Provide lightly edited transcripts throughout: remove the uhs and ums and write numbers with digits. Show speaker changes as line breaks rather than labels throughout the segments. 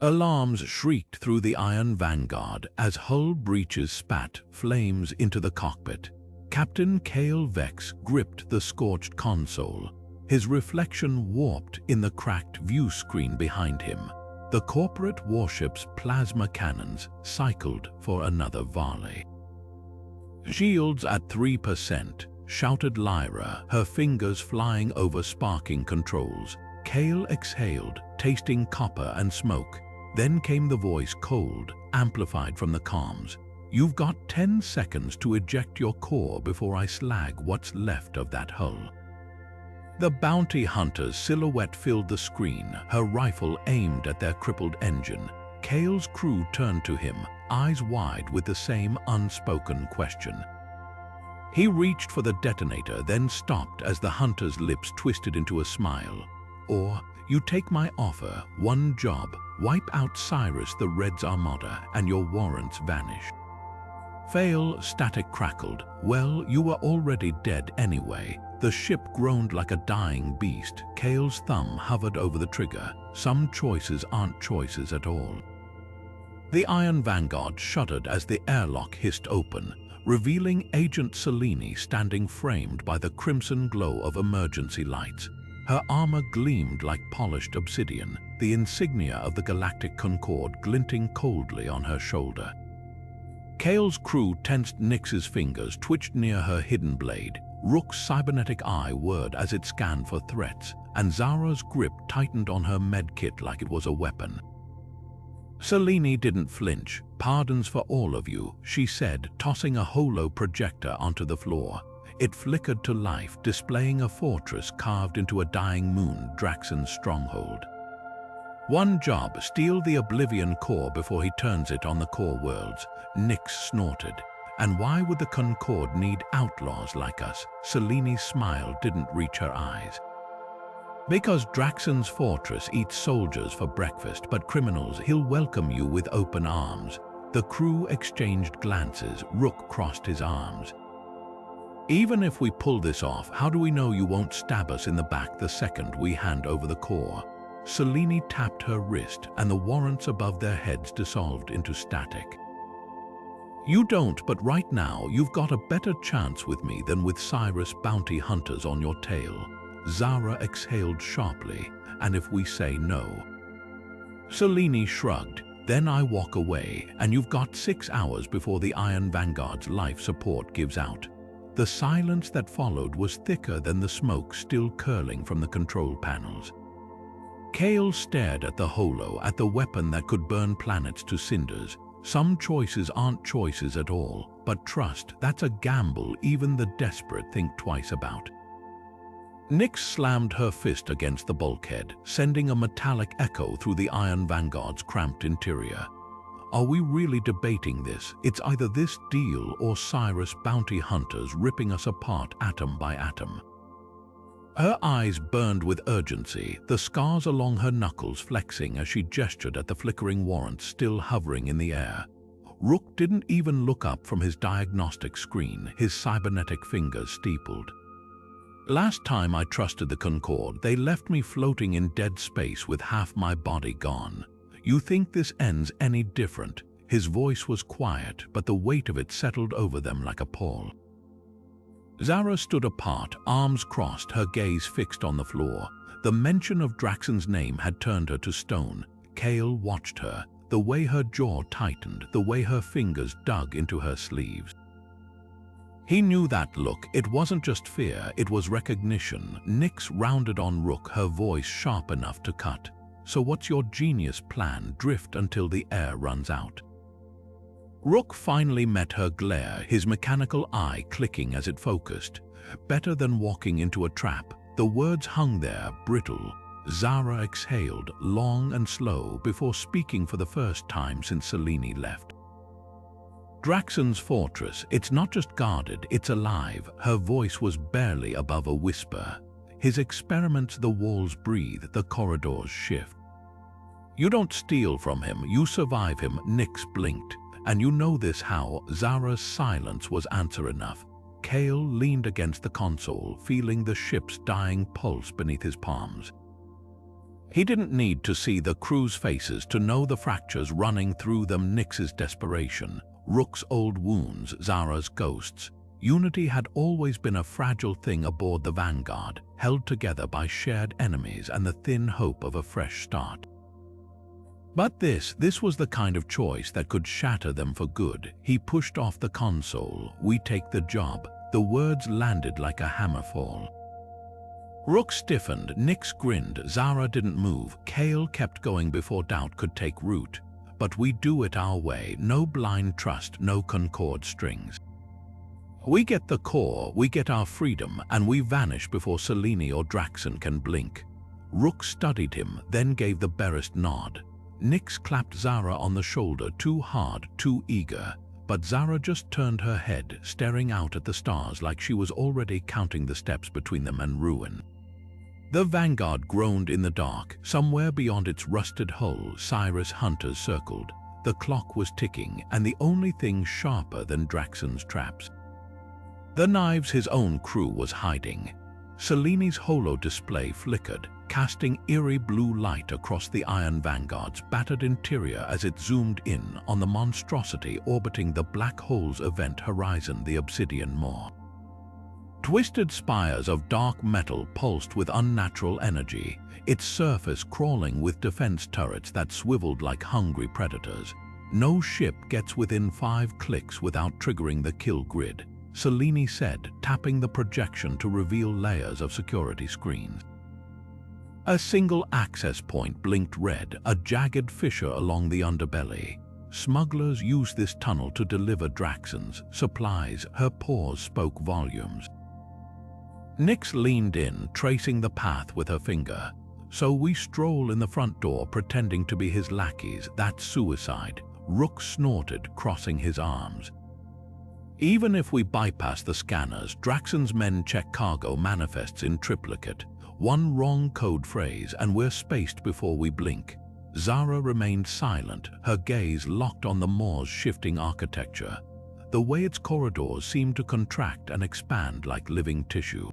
Alarms shrieked through the Iron Vanguard as hull breaches spat flames into the cockpit. Captain Kael Vex gripped the scorched console, his reflection warped in the cracked view screen behind him. The corporate warship's plasma cannons cycled for another volley. "Shields at 3%, shouted Lyra, her fingers flying over sparking controls. Kael exhaled, tasting copper and smoke. Then came the voice, cold, amplified from the comms. "You've got 10 seconds to eject your core before I slag what's left of that hull." The bounty hunter's silhouette filled the screen, her rifle aimed at their crippled engine. Kael's crew turned to him, eyes wide with the same unspoken question. He reached for the detonator, then stopped as the hunter's lips twisted into a smile. "Or, you take my offer, one job, wipe out Cyrus the Red's armada, and your warrants vanish." Fail, static crackled. "Well, you were already dead anyway." The ship groaned like a dying beast. Kael's thumb hovered over the trigger. Some choices aren't choices at all. The Iron Vanguard shuddered as the airlock hissed open, revealing Agent Selene standing framed by the crimson glow of emergency lights. Her armor gleamed like polished obsidian, the insignia of the Galactic Concord glinting coldly on her shoulder. Kael's crew tensed. Nyx's fingers twitched near her hidden blade. Rook's cybernetic eye whirred as it scanned for threats, and Zara's grip tightened on her medkit like it was a weapon. Selene didn't flinch. "Pardons for all of you," she said, tossing a holo projector onto the floor. It flickered to life, displaying a fortress carved into a dying moon, Draxon's stronghold. "One job, steal the Oblivion core before he turns it on the core worlds," Nyx snorted. "And why would the Concord need outlaws like us?" Selene's smile didn't reach her eyes. "Because Draxon's fortress eats soldiers for breakfast, but criminals, he'll welcome you with open arms." The crew exchanged glances. Rook crossed his arms. "Even if we pull this off, how do we know you won't stab us in the back the second we hand over the core?" Selene tapped her wrist, and the warrants above their heads dissolved into static. "You don't, but right now you've got a better chance with me than with Cyrus bounty hunters on your tail." Zara exhaled sharply. "And if we say no?" Selene shrugged. "Then I walk away, and you've got 6 hours before the Iron Vanguard's life support gives out." The silence that followed was thicker than the smoke still curling from the control panels. Kael stared at the holo, at the weapon that could burn planets to cinders. Some choices aren't choices at all, but trust, that's a gamble even the desperate think twice about. Nyx slammed her fist against the bulkhead, sending a metallic echo through the Iron Vanguard's cramped interior. "Are we really debating this? It's either this deal or Cyrus bounty hunters ripping us apart atom by atom." Her eyes burned with urgency, the scars along her knuckles flexing as she gestured at the flickering warrants still hovering in the air. Rook didn't even look up from his diagnostic screen, his cybernetic fingers steepled. "Last time I trusted the Concord, they left me floating in dead space with half my body gone. You think this ends any different?" His voice was quiet, but the weight of it settled over them like a pall. Zara stood apart, arms crossed, her gaze fixed on the floor. The mention of Draxon's name had turned her to stone. Kael watched her, the way her jaw tightened, the way her fingers dug into her sleeves. He knew that look. It wasn't just fear, it was recognition. Nyx rounded on Rook, her voice sharp enough to cut. "So what's your genius plan? Drift until the air runs out?" Rook finally met her glare, his mechanical eye clicking as it focused. "Better than walking into a trap." The words hung there, brittle. Zara exhaled, long and slow, before speaking for the first time since Selene left. "Draxon's fortress, it's not just guarded, it's alive." Her voice was barely above a whisper. "His experiments, the walls breathe, the corridors shift. You don't steal from him, you survive him." Nyx blinked. "And you know this how?" Zara's silence was answer enough. Kael leaned against the console, feeling the ship's dying pulse beneath his palms. He didn't need to see the crew's faces to know the fractures running through them. Nyx's desperation, Rook's old wounds, Zara's ghosts. Unity had always been a fragile thing aboard the Vanguard, held together by shared enemies and the thin hope of a fresh start. But this was the kind of choice that could shatter them for good. He pushed off the console. "We take the job." The words landed like a hammer fall. Rook stiffened, Nyx grinned, Zara didn't move. Kael kept going before doubt could take root. "But we do it our way, no blind trust, no concord strings. We get the core, we get our freedom, and we vanish before Selene or Draxon can blink." Rook studied him, then gave the barest nod. Nyx clapped Zara on the shoulder, too hard, too eager. But Zara just turned her head, staring out at the stars like she was already counting the steps between them and ruin. The Vanguard groaned in the dark. Somewhere beyond its rusted hull, Cyrus hunters circled. The clock was ticking, and the only thing sharper than Draxon's traps. The knives his own crew was hiding. Selene's holo display flickered, casting eerie blue light across the Iron Vanguard's battered interior as it zoomed in on the monstrosity orbiting the black hole's event horizon, the Obsidian Maw. Twisted spires of dark metal pulsed with unnatural energy, its surface crawling with defense turrets that swiveled like hungry predators. "No ship gets within 5 clicks without triggering the kill grid," Selene said, tapping the projection to reveal layers of security screens. A single access point blinked red, a jagged fissure along the underbelly. Smugglers use this tunnel to deliver Draxon's supplies. Her pause spoke volumes. Nyx leaned in, tracing the path with her finger. "So we stroll in the front door pretending to be his lackeys. That's suicide." Rook snorted, crossing his arms. "Even if we bypass the scanners, Draxon's men check cargo manifests in triplicate. One wrong code phrase and we're spaced before we blink." Zara remained silent, her gaze locked on the Maw's shifting architecture. The way its corridors seemed to contract and expand like living tissue.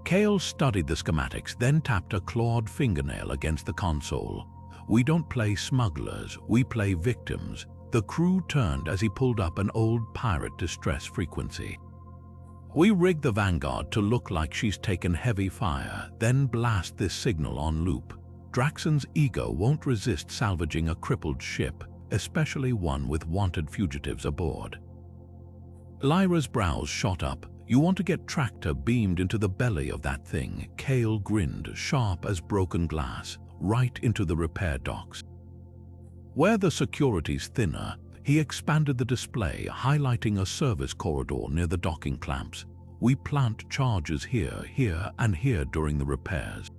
Kael studied the schematics, then tapped a clawed fingernail against the console. "We don't play smugglers, we play victims." The crew turned as he pulled up an old pirate distress frequency. "We rig the Vanguard to look like she's taken heavy fire, then blast this signal on loop. Draxon's ego won't resist salvaging a crippled ship, especially one with wanted fugitives aboard." Lyra's brows shot up. "You want to get Tractor beamed into the belly of that thing?" Kael grinned, sharp as broken glass, "right into the repair docks. Where the security's thinner." He expanded the display, highlighting a service corridor near the docking clamps. "We plant charges here, here, and here during the repairs.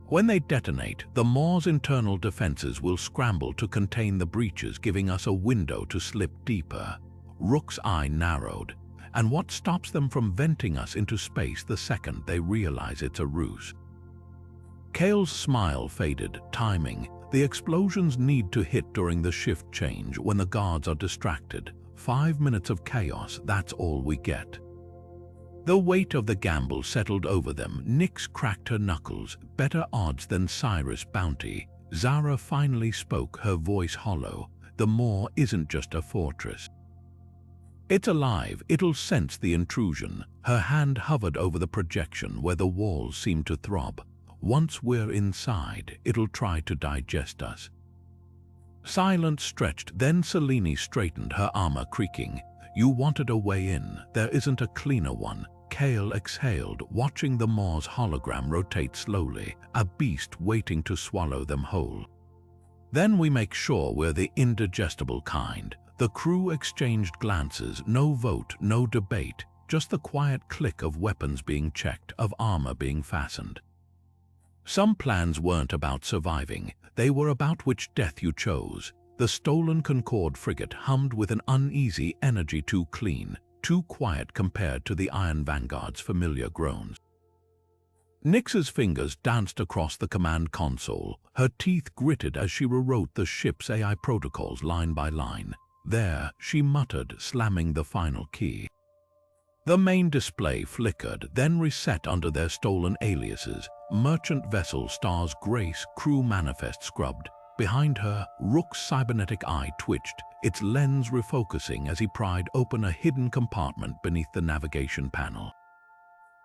When they detonate, the Maw's internal defenses will scramble to contain the breaches, giving us a window to slip deeper." Rook's eye narrowed. "And what stops them from venting us into space the second they realize it's a ruse?" Kael's smile faded, timing. "The explosions need to hit during the shift change when the guards are distracted. 5 minutes of chaos, that's all we get." The weight of the gamble settled over them. Nyx cracked her knuckles. "Better odds than Cyrus' bounty." Zara finally spoke, her voice hollow. "The Maw isn't just a fortress. It's alive, it'll sense the intrusion." Her hand hovered over the projection where the walls seemed to throb. "Once we're inside, it'll try to digest us." Silence stretched, then Selene straightened, her armor creaking. "You wanted a way in, there isn't a cleaner one." Kael exhaled, watching the Maw's hologram rotate slowly, a beast waiting to swallow them whole. "Then we make sure we're the indigestible kind." The crew exchanged glances, no vote, no debate, just the quiet click of weapons being checked, of armor being fastened. Some plans weren't about surviving, they were about which death you chose. The stolen Concord frigate hummed with an uneasy energy, too clean, too quiet compared to the Iron Vanguard's familiar groans. Nyx's fingers danced across the command console, her teeth gritted as she rewrote the ship's AI protocols line by line. "There," she muttered, slamming the final key. The main display flickered, then reset under their stolen aliases. merchant vessel Star's Grace crew manifest scrubbed. Behind her, Rook's cybernetic eye twitched, its lens refocusing as he pried open a hidden compartment beneath the navigation panel.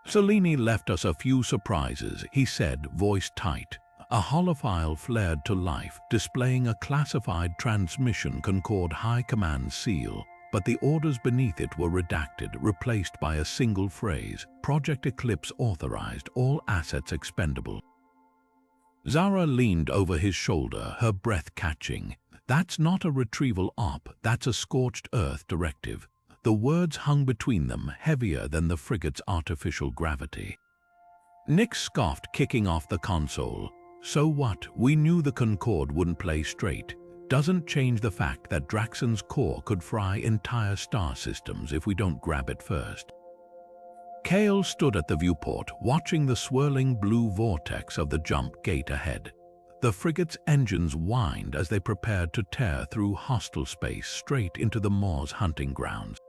Selene left us a few surprises, he said, voice tight. A holophile flared to life, displaying a classified transmission Concord High Command seal, but the orders beneath it were redacted, replaced by a single phrase, Project Eclipse authorized, all assets expendable. Zara leaned over his shoulder, her breath catching. That's not a retrieval op, that's a scorched earth directive. The words hung between them, heavier than the frigate's artificial gravity. Nick scoffed, kicking off the console. So what? We knew the Concorde wouldn't play straight. Doesn't change the fact that Draxon's core could fry entire star systems if we don't grab it first. Kael stood at the viewport, watching the swirling blue vortex of the jump gate ahead. The frigate's engines whined as they prepared to tear through hostile space straight into the Maw's hunting grounds.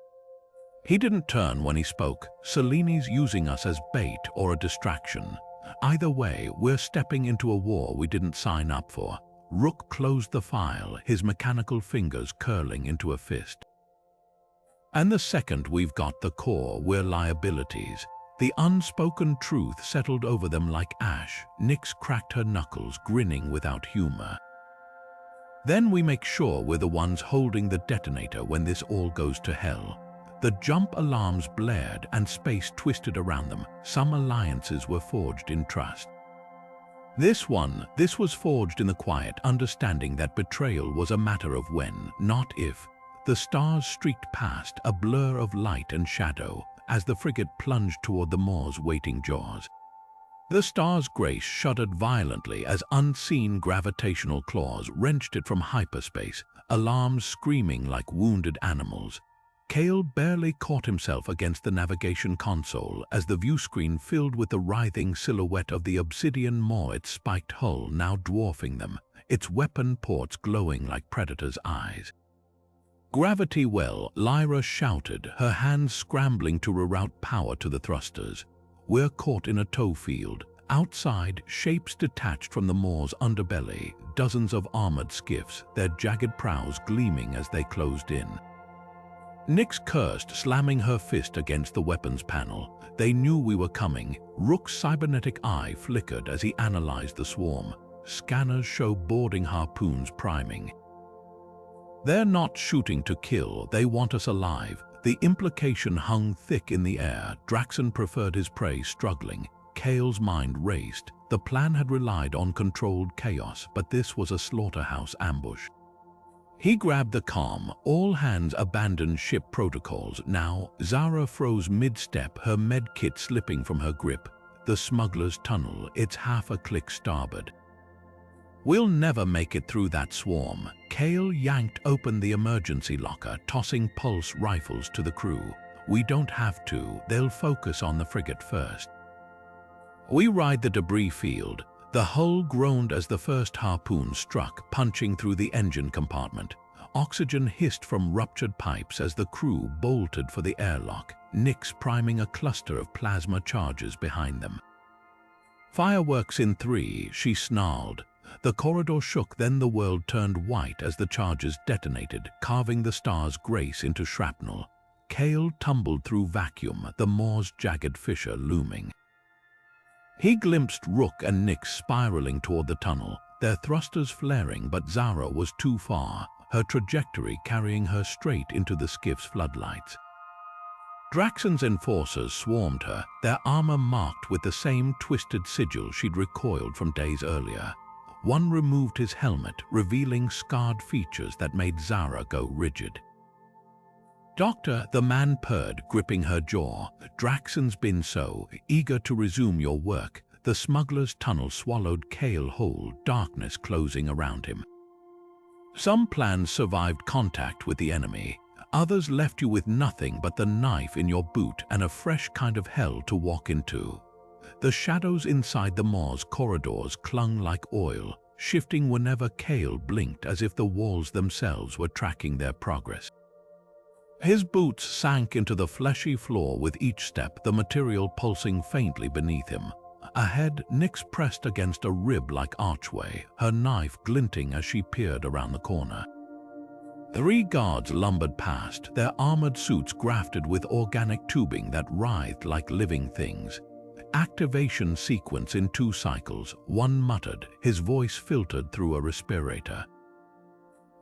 He didn't turn when he spoke. Selene's using us as bait or a distraction. Either way, we're stepping into a war we didn't sign up for. Rook closed the file, his mechanical fingers curling into a fist. And the second we've got the core, we're liabilities. The unspoken truth settled over them like ash. Nyx cracked her knuckles, grinning without humor. Then we make sure we're the ones holding the detonator when this all goes to hell. The jump alarms blared and space twisted around them. Some alliances were forged in trust. This was forged in the quiet, understanding that betrayal was a matter of when, not if. The stars streaked past, a blur of light and shadow, as the frigate plunged toward the Maw's waiting jaws. The Star's Grace shuddered violently as unseen gravitational claws wrenched it from hyperspace, alarms screaming like wounded animals. Kael barely caught himself against the navigation console as the viewscreen filled with the writhing silhouette of the Obsidian Maw, its spiked hull now dwarfing them, its weapon ports glowing like predators' eyes. "Gravity well," Lyra shouted, her hands scrambling to reroute power to the thrusters. "We're caught in a tow field. Outside, shapes detached from the Maw's underbelly, dozens of armored skiffs, their jagged prows gleaming as they closed in." Nyx cursed, slamming her fist against the weapons panel. They knew we were coming. Rook's cybernetic eye flickered as he analyzed the swarm. Scanners show boarding harpoons priming. "They're not shooting to kill, they want us alive." The implication hung thick in the air. Draxon preferred his prey struggling. Kael's mind raced. The plan had relied on controlled chaos, but this was a slaughterhouse ambush. He grabbed the comm. All hands abandoned ship protocols. Now, Zara froze mid-step, her medkit slipping from her grip. The smuggler's tunnel, it's half a click starboard. "We'll never make it through that swarm." Kael yanked open the emergency locker, tossing pulse rifles to the crew. "We don't have to. They'll focus on the frigate first." We ride the debris field. The hull groaned as the first harpoon struck, punching through the engine compartment. Oxygen hissed from ruptured pipes as the crew bolted for the airlock, Nyx priming a cluster of plasma charges behind them. "Fireworks in 3, she snarled. The corridor shook, then the world turned white as the charges detonated, carving the Star's Grace into shrapnel. Kael tumbled through vacuum, the Maw's jagged fissure looming. He glimpsed Rook and Nyx spiraling toward the tunnel, their thrusters flaring, but Zara was too far, her trajectory carrying her straight into the skiff's floodlights. Draxon's enforcers swarmed her, their armor marked with the same twisted sigil she'd recoiled from days earlier. One removed his helmet, revealing scarred features that made Zara go rigid. "Doctor," the man purred, gripping her jaw. "Draxon's been so eager to resume your work." The smuggler's tunnel swallowed Kael whole, darkness closing around him. "Some plans survived contact with the enemy. Others left you with nothing but the knife in your boot and a fresh kind of hell to walk into." The shadows inside the Maw's corridors clung like oil, shifting whenever Kael blinked, as if the walls themselves were tracking their progress. His boots sank into the fleshy floor with each step, the material pulsing faintly beneath him. Ahead, Nyx pressed against a rib-like archway, her knife glinting as she peered around the corner. 3 guards lumbered past, their armored suits grafted with organic tubing that writhed like living things. Activation sequence in 2 cycles, one muttered, his voice filtered through a respirator.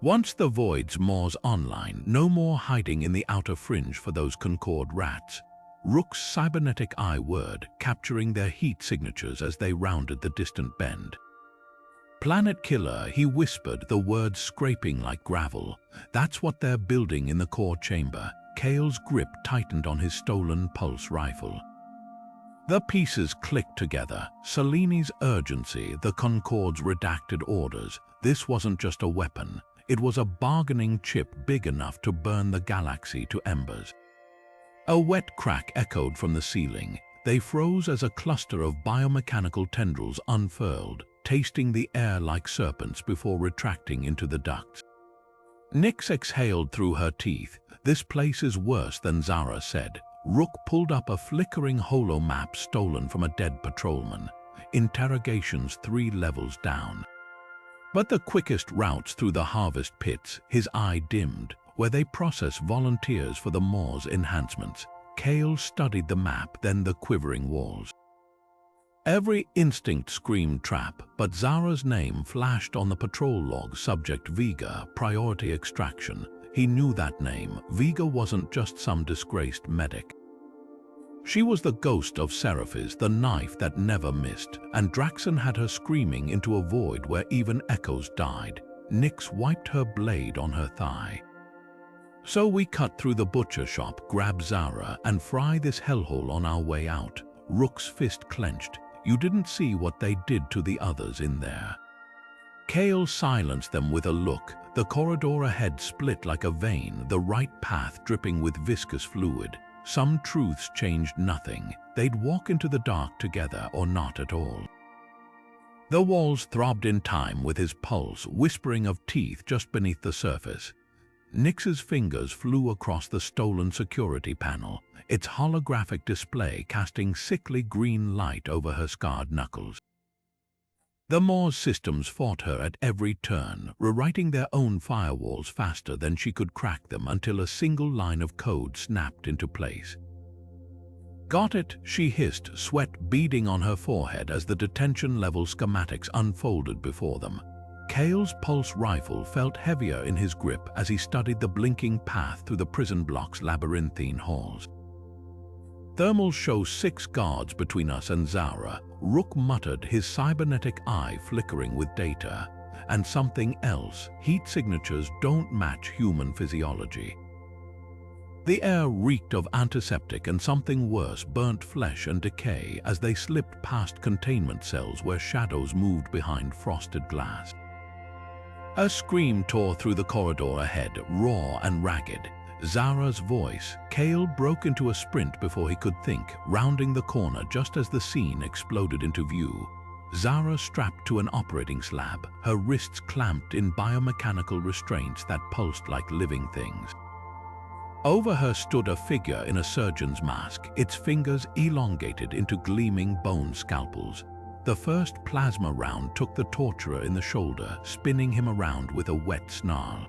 Once the Void Maw's online, no more hiding in the outer fringe for those Concord rats. Rook's cybernetic eye whirred, capturing their heat signatures as they rounded the distant bend. Planet Killer, he whispered, the words scraping like gravel. That's what they're building in the core chamber. Kael's grip tightened on his stolen pulse rifle. The pieces clicked together. Selene's urgency, the Concord's redacted orders. This wasn't just a weapon. It was a bargaining chip big enough to burn the galaxy to embers. A wet crack echoed from the ceiling. They froze as a cluster of biomechanical tendrils unfurled, tasting the air like serpents before retracting into the ducts. Nyx exhaled through her teeth. This place is worse than Zara said. Rook pulled up a flickering holo map stolen from a dead patrolman. Interrogations 3 levels down. But the quickest routes through the harvest pits, his eye dimmed, where they process volunteers for the Maw's enhancements. Kael studied the map, then the quivering walls. Every instinct screamed trap, but Zara's name flashed on the patrol log, subject Vega, priority extraction. He knew that name. Vega wasn't just some disgraced medic. She was the ghost of Seraphis, the knife that never missed, and Draxon had her screaming into a void where even echoes died. Nyx wiped her blade on her thigh. So we cut through the butcher shop, grab Zara, and fry this hellhole on our way out. Rook's fist clenched. You didn't see what they did to the others in there. Kael silenced them with a look. The corridor ahead split like a vein, the right path dripping with viscous fluid. Some truths changed nothing. They'd walk into the dark together or not at all. The walls throbbed in time with his pulse, whispering of teeth just beneath the surface. Nyx's fingers flew across the stolen security panel, its holographic display casting sickly green light over her scarred knuckles. The Maw's systems fought her at every turn, rewriting their own firewalls faster than she could crack them until a single line of code snapped into place. Got it, she hissed, sweat beading on her forehead as the detention-level schematics unfolded before them. Kael's pulse rifle felt heavier in his grip as he studied the blinking path through the prison block's labyrinthine halls. Thermals show 6 guards between us and Zara. Rook muttered, his cybernetic eye flickering with data. And something else, heat signatures don't match human physiology. The air reeked of antiseptic and something worse, burnt flesh and decay as they slipped past containment cells where shadows moved behind frosted glass. A scream tore through the corridor ahead, raw and ragged. Zara's voice. Kael broke into a sprint before he could think, rounding the corner just as the scene exploded into view. Zara strapped to an operating slab, her wrists clamped in biomechanical restraints that pulsed like living things. Over her stood a figure in a surgeon's mask, its fingers elongated into gleaming bone scalpels. The first plasma round took the torturer in the shoulder, spinning him around with a wet snarl.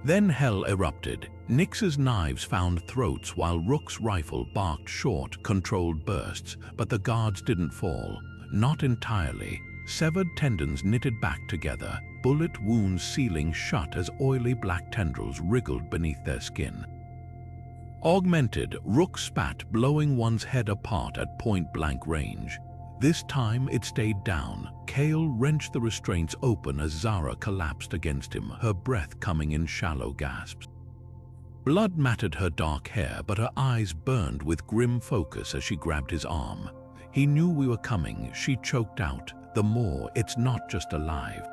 Then hell erupted. Nyx's knives found throats while Rook's rifle barked short, controlled bursts, but the guards didn't fall. Not entirely. Severed tendons knitted back together, bullet wounds sealing shut as oily black tendrils wriggled beneath their skin. Augmented, Rook spat, blowing one's head apart at point-blank range. This time it stayed down. Kael wrenched the restraints open as Zara collapsed against him, her breath coming in shallow gasps. Blood matted her dark hair, but her eyes burned with grim focus as she grabbed his arm. He knew we were coming, she choked out. The Maw, it's not just alive.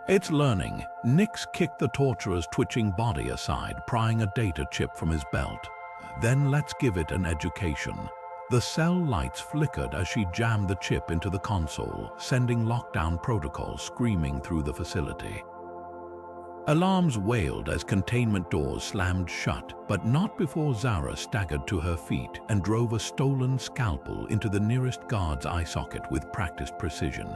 It's learning. Nyx kicked the torturer's twitching body aside, prying a data chip from his belt. Then let's give it an education. The cell lights flickered as she jammed the chip into the console, sending lockdown protocols screaming through the facility. Alarms wailed as containment doors slammed shut, but not before Zara staggered to her feet and drove a stolen scalpel into the nearest guard's eye socket with practiced precision.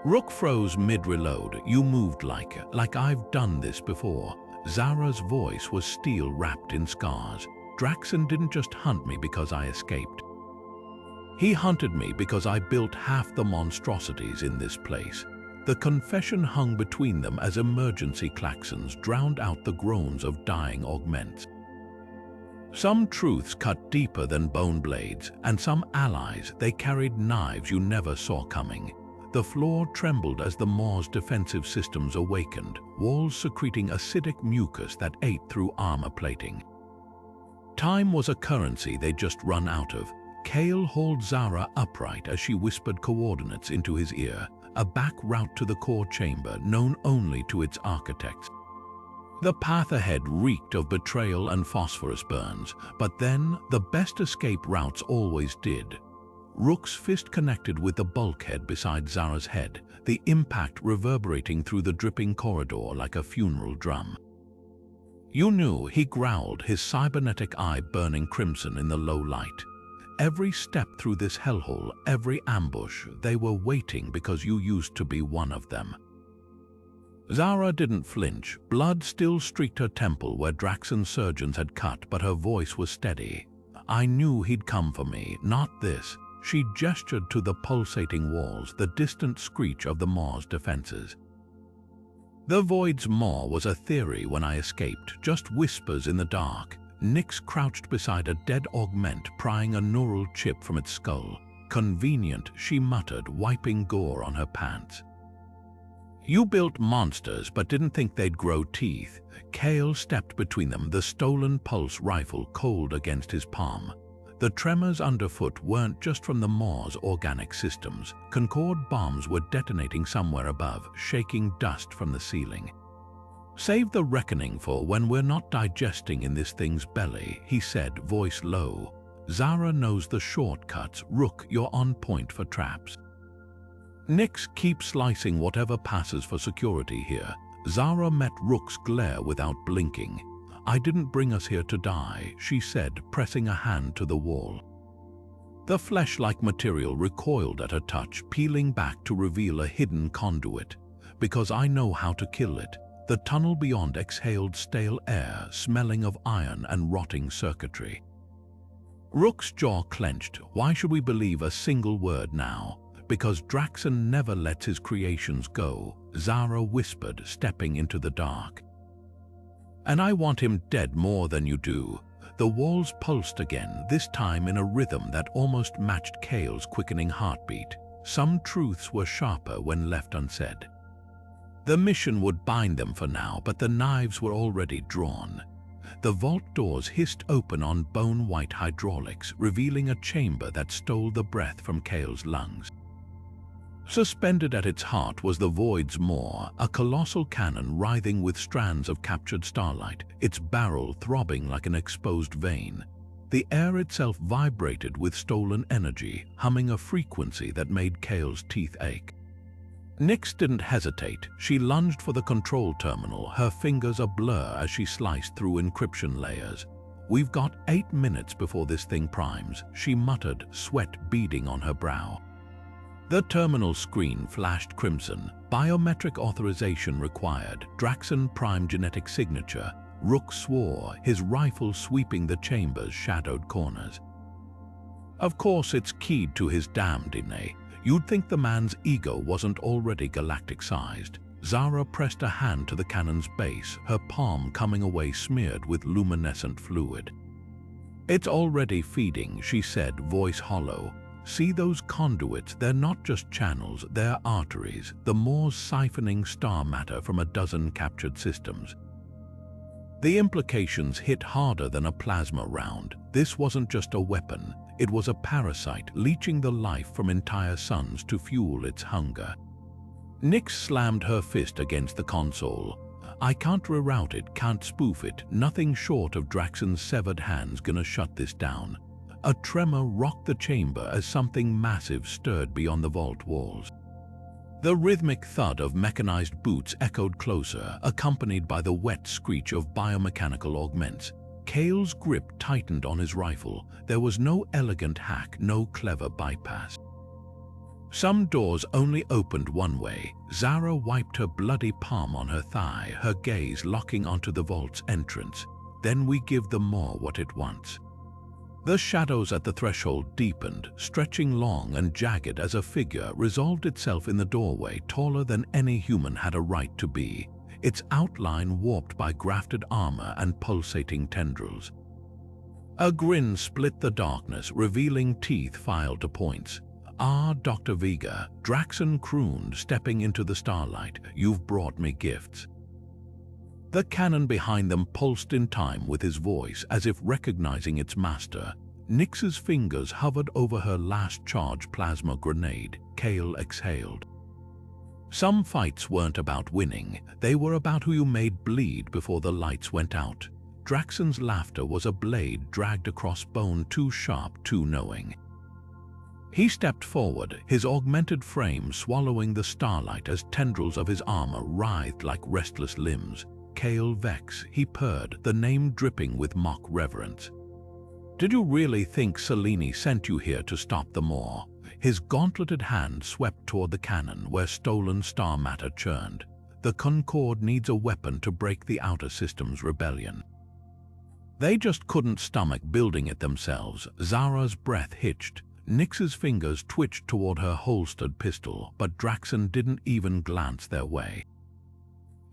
Rook froze mid-reload. "You moved like I've done this before." Zara's voice was steel wrapped in scars. "Draxon didn't just hunt me because I escaped. He hunted me because I built half the monstrosities in this place." The confession hung between them as emergency klaxons drowned out the groans of dying augments. Some truths cut deeper than bone blades, and some allies, they carried knives you never saw coming. The floor trembled as the Maw's defensive systems awakened, walls secreting acidic mucus that ate through armor plating. Time was a currency they'd just run out of. Kael hauled Zara upright as she whispered coordinates into his ear, a back route to the core chamber known only to its architects. The path ahead reeked of betrayal and phosphorus burns, but then the best escape routes always did. Rook's fist connected with the bulkhead beside Zara's head, the impact reverberating through the dripping corridor like a funeral drum. "You knew," he growled, his cybernetic eye burning crimson in the low light. "Every step through this hellhole, every ambush, they were waiting because you used to be one of them." Zara didn't flinch. Blood still streaked her temple where Draxon's surgeons had cut, but her voice was steady. "I knew he'd come for me, not this." She gestured to the pulsating walls, the distant screech of the Maw's defenses. "The Void Maw was a theory when I escaped, just whispers in the dark." Nyx crouched beside a dead augment, prying a neural chip from its skull. "Convenient," she muttered, wiping gore on her pants. "You built monsters, but didn't think they'd grow teeth." Kael stepped between them, the stolen pulse rifle cold against his palm. The tremors underfoot weren't just from the Maw's organic systems. Concord bombs were detonating somewhere above, shaking dust from the ceiling. "Save the reckoning for when we're not digesting in this thing's belly," he said, voice low. "Zara knows the shortcuts. Rook, you're on point for traps. Nyx, keep slicing whatever passes for security here." Zara met Rook's glare without blinking. "I didn't bring us here to die," she said, pressing a hand to the wall. The flesh-like material recoiled at her touch, peeling back to reveal a hidden conduit. "Because I know how to kill it." The tunnel beyond exhaled stale air, smelling of iron and rotting circuitry. Rook's jaw clenched. "Why should we believe a single word now?" "Because Draxon never lets his creations go," Zara whispered, stepping into the dark. "And I want him dead more than you do." The walls pulsed again, this time in a rhythm that almost matched Kael's quickening heartbeat. Some truths were sharper when left unsaid. The mission would bind them for now, but the knives were already drawn. The vault doors hissed open on bone-white hydraulics, revealing a chamber that stole the breath from Kael's lungs. Suspended at its heart was the Void Maw, a colossal cannon writhing with strands of captured starlight, its barrel throbbing like an exposed vein. The air itself vibrated with stolen energy, humming a frequency that made Kael's teeth ache. Nyx didn't hesitate. She lunged for the control terminal, her fingers a blur as she sliced through encryption layers. "We've got 8 minutes before this thing primes," she muttered, sweat beading on her brow. The terminal screen flashed crimson. "Biometric authorization required. Draxon Prime genetic signature." Rook swore, his rifle sweeping the chamber's shadowed corners. "Of course it's keyed to his damned DNA. You'd think the man's ego wasn't already galactic-sized." Zara pressed a hand to the cannon's base, her palm coming away smeared with luminescent fluid. "It's already feeding," she said, voice hollow. "See those conduits? They're not just channels, they're arteries. The Maw's siphoning star matter from a dozen captured systems." The implications hit harder than a plasma round. This wasn't just a weapon. It was a parasite, leeching the life from entire suns to fuel its hunger. Nyx slammed her fist against the console. "I can't reroute it, can't spoof it. Nothing short of Draxon's severed hands gonna shut this down." A tremor rocked the chamber as something massive stirred beyond the vault walls. The rhythmic thud of mechanized boots echoed closer, accompanied by the wet screech of biomechanical augments. Kael's grip tightened on his rifle. There was no elegant hack, no clever bypass. Some doors only opened one way. Zara wiped her bloody palm on her thigh, her gaze locking onto the vault's entrance. Then we give the Maw what it wants. The shadows at the threshold deepened, stretching long and jagged as a figure resolved itself in the doorway, taller than any human had a right to be, its outline warped by grafted armor and pulsating tendrils. A grin split the darkness, revealing teeth filed to points. "Ah, Dr. Vega," Draxon crooned, stepping into the starlight, "you've brought me gifts." The cannon behind them pulsed in time with his voice, as if recognizing its master. Nyx's fingers hovered over her last charge plasma grenade. Kael exhaled. Some fights weren't about winning. They were about who you made bleed before the lights went out. Draxon's laughter was a blade dragged across bone, too sharp, too knowing. He stepped forward, his augmented frame swallowing the starlight as tendrils of his armor writhed like restless limbs. "Kael Vex," he purred, the name dripping with mock reverence. "Did you really think Selene sent you here to stop the Maw?" His gauntleted hand swept toward the cannon where stolen star matter churned. "The Concord needs a weapon to break the Outer System's rebellion. They just couldn't stomach building it themselves." Zara's breath hitched. Nyx's fingers twitched toward her holstered pistol, but Draxon didn't even glance their way.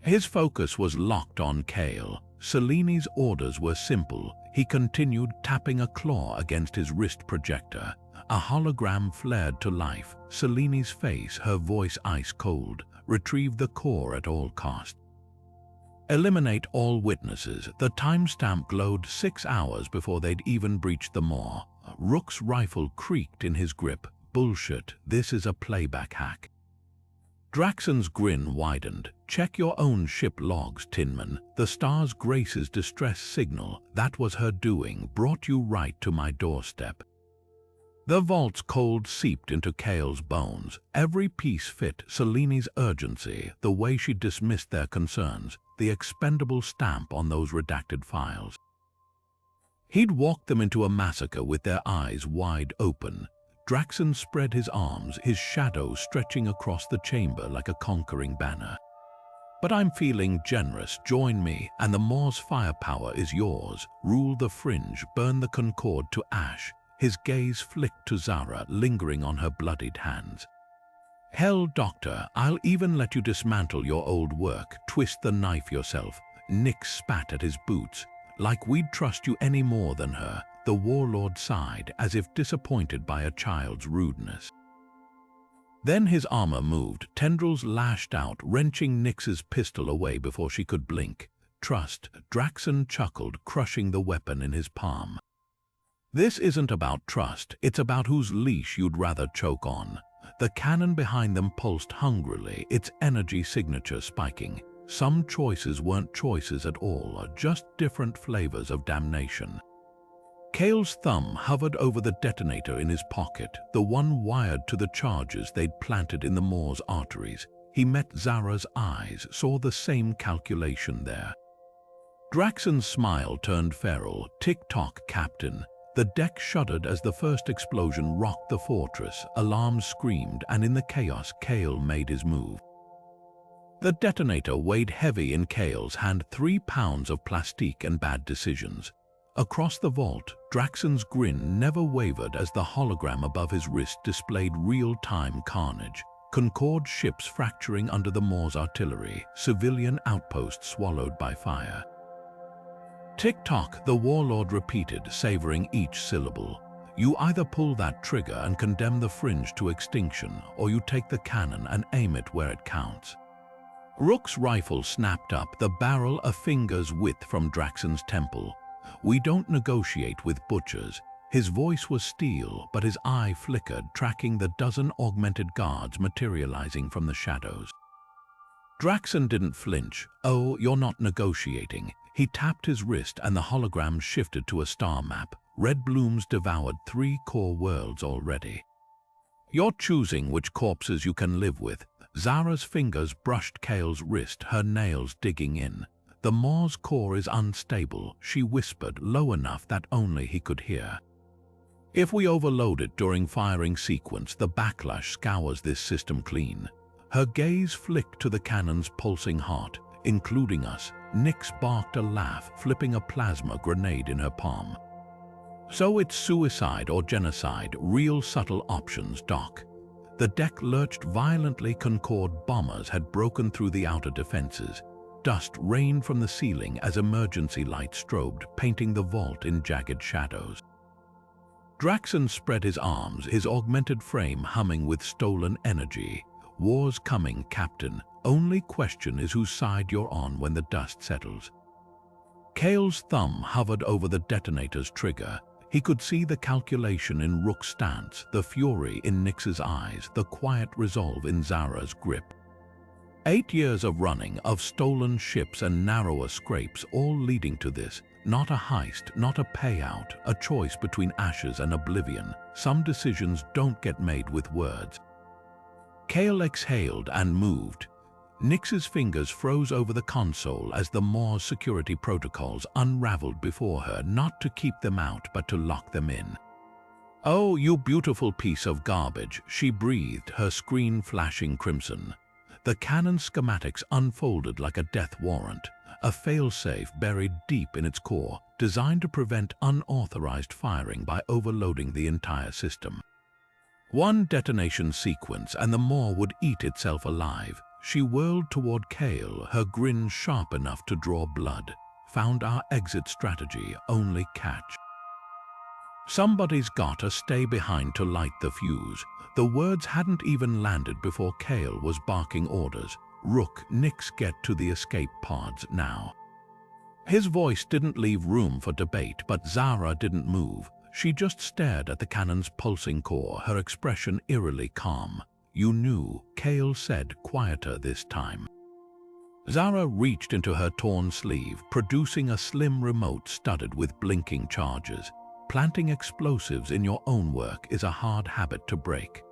His focus was locked on Kael. Selene's orders were simple. He continued, tapping a claw against his wrist projector. A hologram flared to life. Selene's face, her voice ice cold. "Retrieve the core at all cost. Eliminate all witnesses." The timestamp glowed 6 hours before they'd even breached the Maw. Rook's rifle creaked in his grip. "Bullshit, this is a playback hack." Draxon's grin widened. "Check your own ship logs, Tinman. The Star's Grace's distress signal, that was her doing, brought you right to my doorstep." The vault's cold seeped into Kael's bones. Every piece fit Selene's urgency, the way she dismissed their concerns, the expendable stamp on those redacted files. He'd walked them into a massacre with their eyes wide open. Draxon spread his arms, his shadow stretching across the chamber like a conquering banner. "But I'm feeling generous. Join me, and the Maw's firepower is yours. Rule the fringe, burn the Concord to ash." His gaze flicked to Zara, lingering on her bloodied hands. "Hell, Doctor, I'll even let you dismantle your old work. Twist the knife yourself." Nyx spat at his boots. "Like we'd trust you any more than her." The warlord sighed, as if disappointed by a child's rudeness. Then his armor moved. Tendrils lashed out, wrenching Nyx's pistol away before she could blink. "Trust," Draxon chuckled, crushing the weapon in his palm. "This isn't about trust, it's about whose leash you'd rather choke on." The cannon behind them pulsed hungrily, its energy signature spiking. Some choices weren't choices at all, just different flavors of damnation. Kael's thumb hovered over the detonator in his pocket, the one wired to the charges they'd planted in the Maw's arteries. He met Zara's eyes, saw the same calculation there. Draxon's smile turned feral. "Tick-tock, Captain." The deck shuddered as the first explosion rocked the fortress. Alarms screamed, and in the chaos, Kael made his move. The detonator weighed heavy in Kael's hand, 3 pounds of plastique and bad decisions. Across the vault, Draxon's grin never wavered as the hologram above his wrist displayed real-time carnage. Concord ships fracturing under the Maw's artillery, civilian outposts swallowed by fire. "Tick-tock," the warlord repeated, savoring each syllable. "You either pull that trigger and condemn the fringe to extinction, or you take the cannon and aim it where it counts." Rook's rifle snapped up, the barrel a finger's width from Draxon's temple. "We don't negotiate with butchers." His voice was steel, but his eye flickered, tracking the dozen augmented guards materializing from the shadows. Draxon didn't flinch. "Oh, you're not negotiating." He tapped his wrist and the hologram shifted to a star map. Red blooms devoured 3 core worlds already. "You're choosing which corpses you can live with." Zara's fingers brushed Kael's wrist, her nails digging in. "The Maw's core is unstable," she whispered, low enough that only he could hear. "If we overload it during firing sequence, the backlash scours this system clean." Her gaze flicked to the cannon's pulsing heart, including us. Nyx barked a laugh, flipping a plasma grenade in her palm. "So it's suicide or genocide, real subtle options, Doc." The deck lurched violently. Concord bombers had broken through the outer defenses. Dust rained from the ceiling as emergency lights strobed, painting the vault in jagged shadows. Draxon spread his arms, his augmented frame humming with stolen energy. "War's coming, Captain. Only question is whose side you're on when the dust settles." Kael's thumb hovered over the detonator's trigger. He could see the calculation in Rook's stance, the fury in Nyx's eyes, the quiet resolve in Zara's grip. 8 years of running, of stolen ships and narrower scrapes, all leading to this. Not a heist, not a payout, a choice between ashes and oblivion. Some decisions don't get made with words. Kael exhaled and moved. Nyx's fingers froze over the console as the Maw's security protocols unraveled before her, not to keep them out but to lock them in. "Oh, you beautiful piece of garbage," she breathed, her screen flashing crimson. The cannon schematics unfolded like a death warrant, a failsafe buried deep in its core, designed to prevent unauthorized firing by overloading the entire system. One detonation sequence and the Maw would eat itself alive. She whirled toward Kael, her grin sharp enough to draw blood. "Found our exit strategy, only catch. Somebody's gotta stay behind to light the fuse." The words hadn't even landed before Kael was barking orders. "Rook, Nyx, get to the escape pods now." His voice didn't leave room for debate, but Zara didn't move. She just stared at the cannon's pulsing core, her expression eerily calm. "You knew," Kael said, quieter this time. Zara reached into her torn sleeve, producing a slim remote studded with blinking charges. "Planting explosives in your own work is a hard habit to break."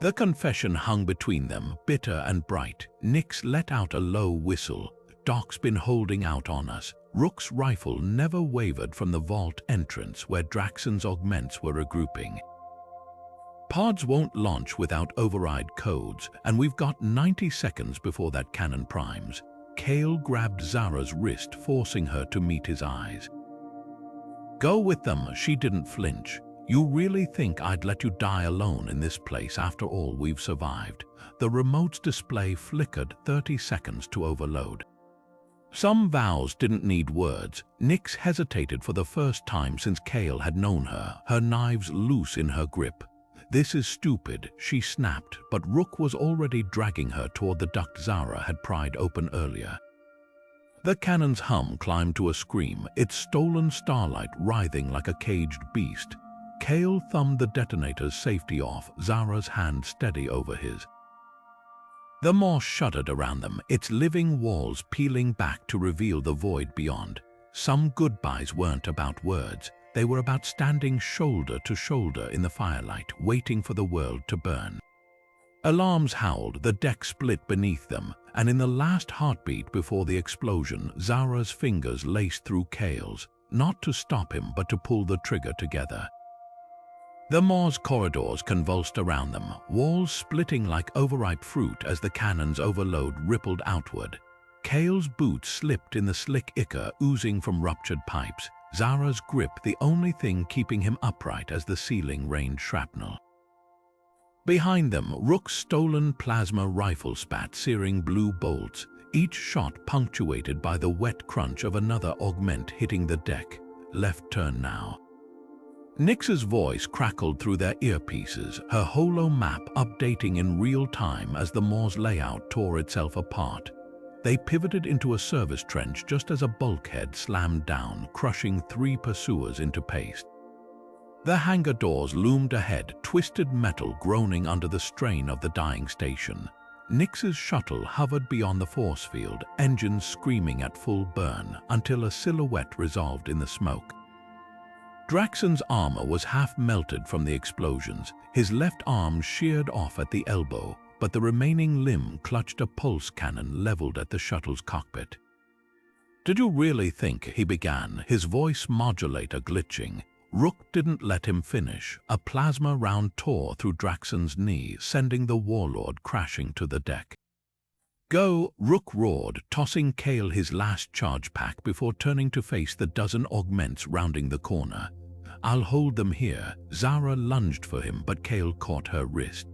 The confession hung between them, bitter and bright. Nyx let out a low whistle. "Doc's been holding out on us." Rook's rifle never wavered from the vault entrance where Draxon's augments were regrouping. "Pods won't launch without override codes, and we've got 90 seconds before that cannon primes." Kael grabbed Zara's wrist, forcing her to meet his eyes. "Go with them." She didn't flinch. "You really think I'd let you die alone in this place after all we've survived?" The remote's display flickered, 30 seconds to overload. Some vows didn't need words. Nyx hesitated for the first time since Kael had known her, her knives loose in her grip. "This is stupid," she snapped, but Rook was already dragging her toward the duct Zara had pried open earlier. The cannon's hum climbed to a scream, its stolen starlight writhing like a caged beast. Kael thumbed the detonator's safety off, Zara's hand steady over his. The Maw shuddered around them, its living walls peeling back to reveal the void beyond. Some goodbyes weren't about words. They were about standing shoulder to shoulder in the firelight, waiting for the world to burn. Alarms howled, the deck split beneath them, and in the last heartbeat before the explosion, Zara's fingers laced through Kael's, not to stop him but to pull the trigger together. The Maw's corridors convulsed around them, walls splitting like overripe fruit as the cannon's overload rippled outward. Kael's boots slipped in the slick ichor oozing from ruptured pipes, Zara's grip the only thing keeping him upright as the ceiling rained shrapnel. Behind them, Rook's stolen plasma rifle spat searing blue bolts, each shot punctuated by the wet crunch of another augment hitting the deck. "Left turn now." Nyx's voice crackled through their earpieces, her holo map updating in real time as the Maw's layout tore itself apart. They pivoted into a service trench just as a bulkhead slammed down, crushing 3 pursuers into paste. The hangar doors loomed ahead, twisted metal groaning under the strain of the dying station. Nyx's shuttle hovered beyond the force field, engines screaming at full burn, until a silhouette resolved in the smoke. Draxon's armor was half melted from the explosions, his left arm sheared off at the elbow, but the remaining limb clutched a pulse cannon leveled at the shuttle's cockpit. "Did you really think," he began, his voice modulator glitching. Rook didn't let him finish. A plasma round tore through Draxon's knee, sending the warlord crashing to the deck. "Go," Rook roared, tossing Kael his last charge pack before turning to face the dozen augments rounding the corner. "I'll hold them here." Zara lunged for him, but Kael caught her wrist.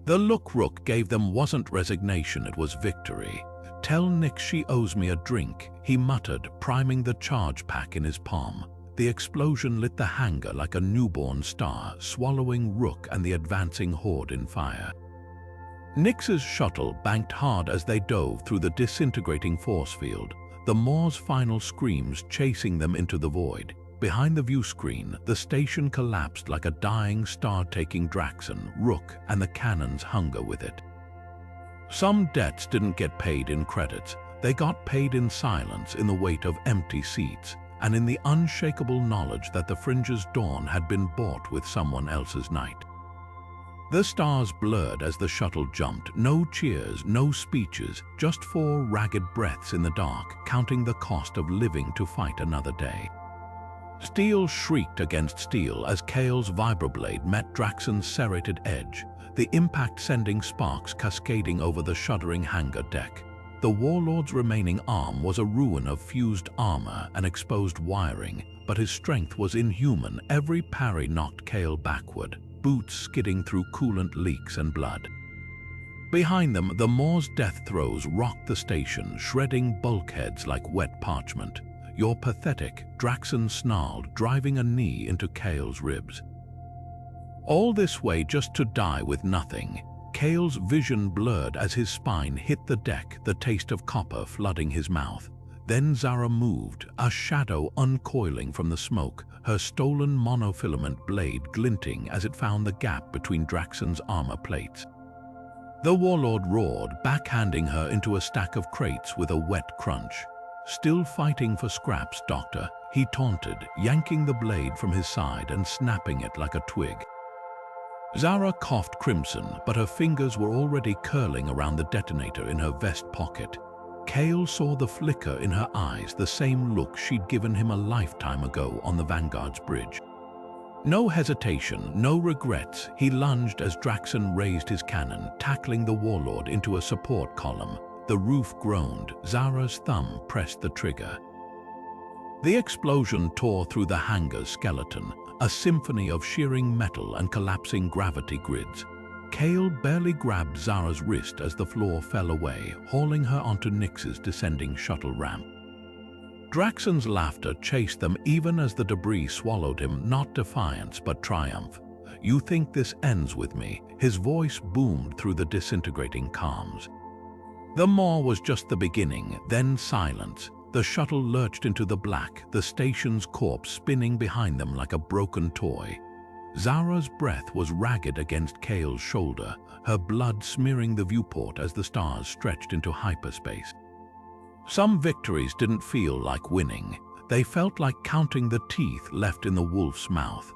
The look Rook gave them wasn't resignation, it was victory. "Tell Nyx she owes me a drink," he muttered, priming the charge pack in his palm. The explosion lit the hangar like a newborn star, swallowing Rook and the advancing horde in fire. Nyx's shuttle banked hard as they dove through the disintegrating force field, the Maw's final screams chasing them into the void. Behind the view screen, the station collapsed like a dying star, taking Draxon, Rook, and the cannon's hunger with it. Some debts didn't get paid in credits. They got paid in silence, in the weight of empty seats, and in the unshakable knowledge that the Fringe's dawn had been bought with someone else's night. The stars blurred as the shuttle jumped. No cheers, no speeches, just 4 ragged breaths in the dark, counting the cost of living to fight another day. Steel shrieked against steel as Kael's vibroblade met Draxon's serrated edge, the impact sending sparks cascading over the shuddering hangar deck. The warlord's remaining arm was a ruin of fused armor and exposed wiring, but his strength was inhuman. Every parry knocked Kael backward, boots skidding through coolant leaks and blood. Behind them, the Maw's death throes rocked the station, shredding bulkheads like wet parchment. "You're pathetic," Draxon snarled, driving a knee into Kael's ribs. All this way just to die with nothing. Kael's vision blurred as his spine hit the deck, the taste of copper flooding his mouth. Then Zara moved, a shadow uncoiling from the smoke, her stolen monofilament blade glinting as it found the gap between Draxon's armor plates. The warlord roared, backhanding her into a stack of crates with a wet crunch. "Still fighting for scraps, Doctor," he taunted, yanking the blade from his side and snapping it like a twig. Zara coughed crimson, but her fingers were already curling around the detonator in her vest pocket. Kael saw the flicker in her eyes, the same look she'd given him a lifetime ago on the Vanguard's bridge. No hesitation, no regrets, he lunged as Draxon raised his cannon, tackling the warlord into a support column. The roof groaned. Zara's thumb pressed the trigger. The explosion tore through the hangar's skeleton, a symphony of shearing metal and collapsing gravity grids. Kael barely grabbed Zara's wrist as the floor fell away, hauling her onto Nyx's descending shuttle ramp. Draxon's laughter chased them even as the debris swallowed him, not defiance but triumph. "You think this ends with me?" His voice boomed through the disintegrating calms. The Maw was just the beginning, then silence. The shuttle lurched into the black, the station's corpse spinning behind them like a broken toy. Zara's breath was ragged against Kael's shoulder, her blood smearing the viewport as the stars stretched into hyperspace. Some victories didn't feel like winning. They felt like counting the teeth left in the wolf's mouth.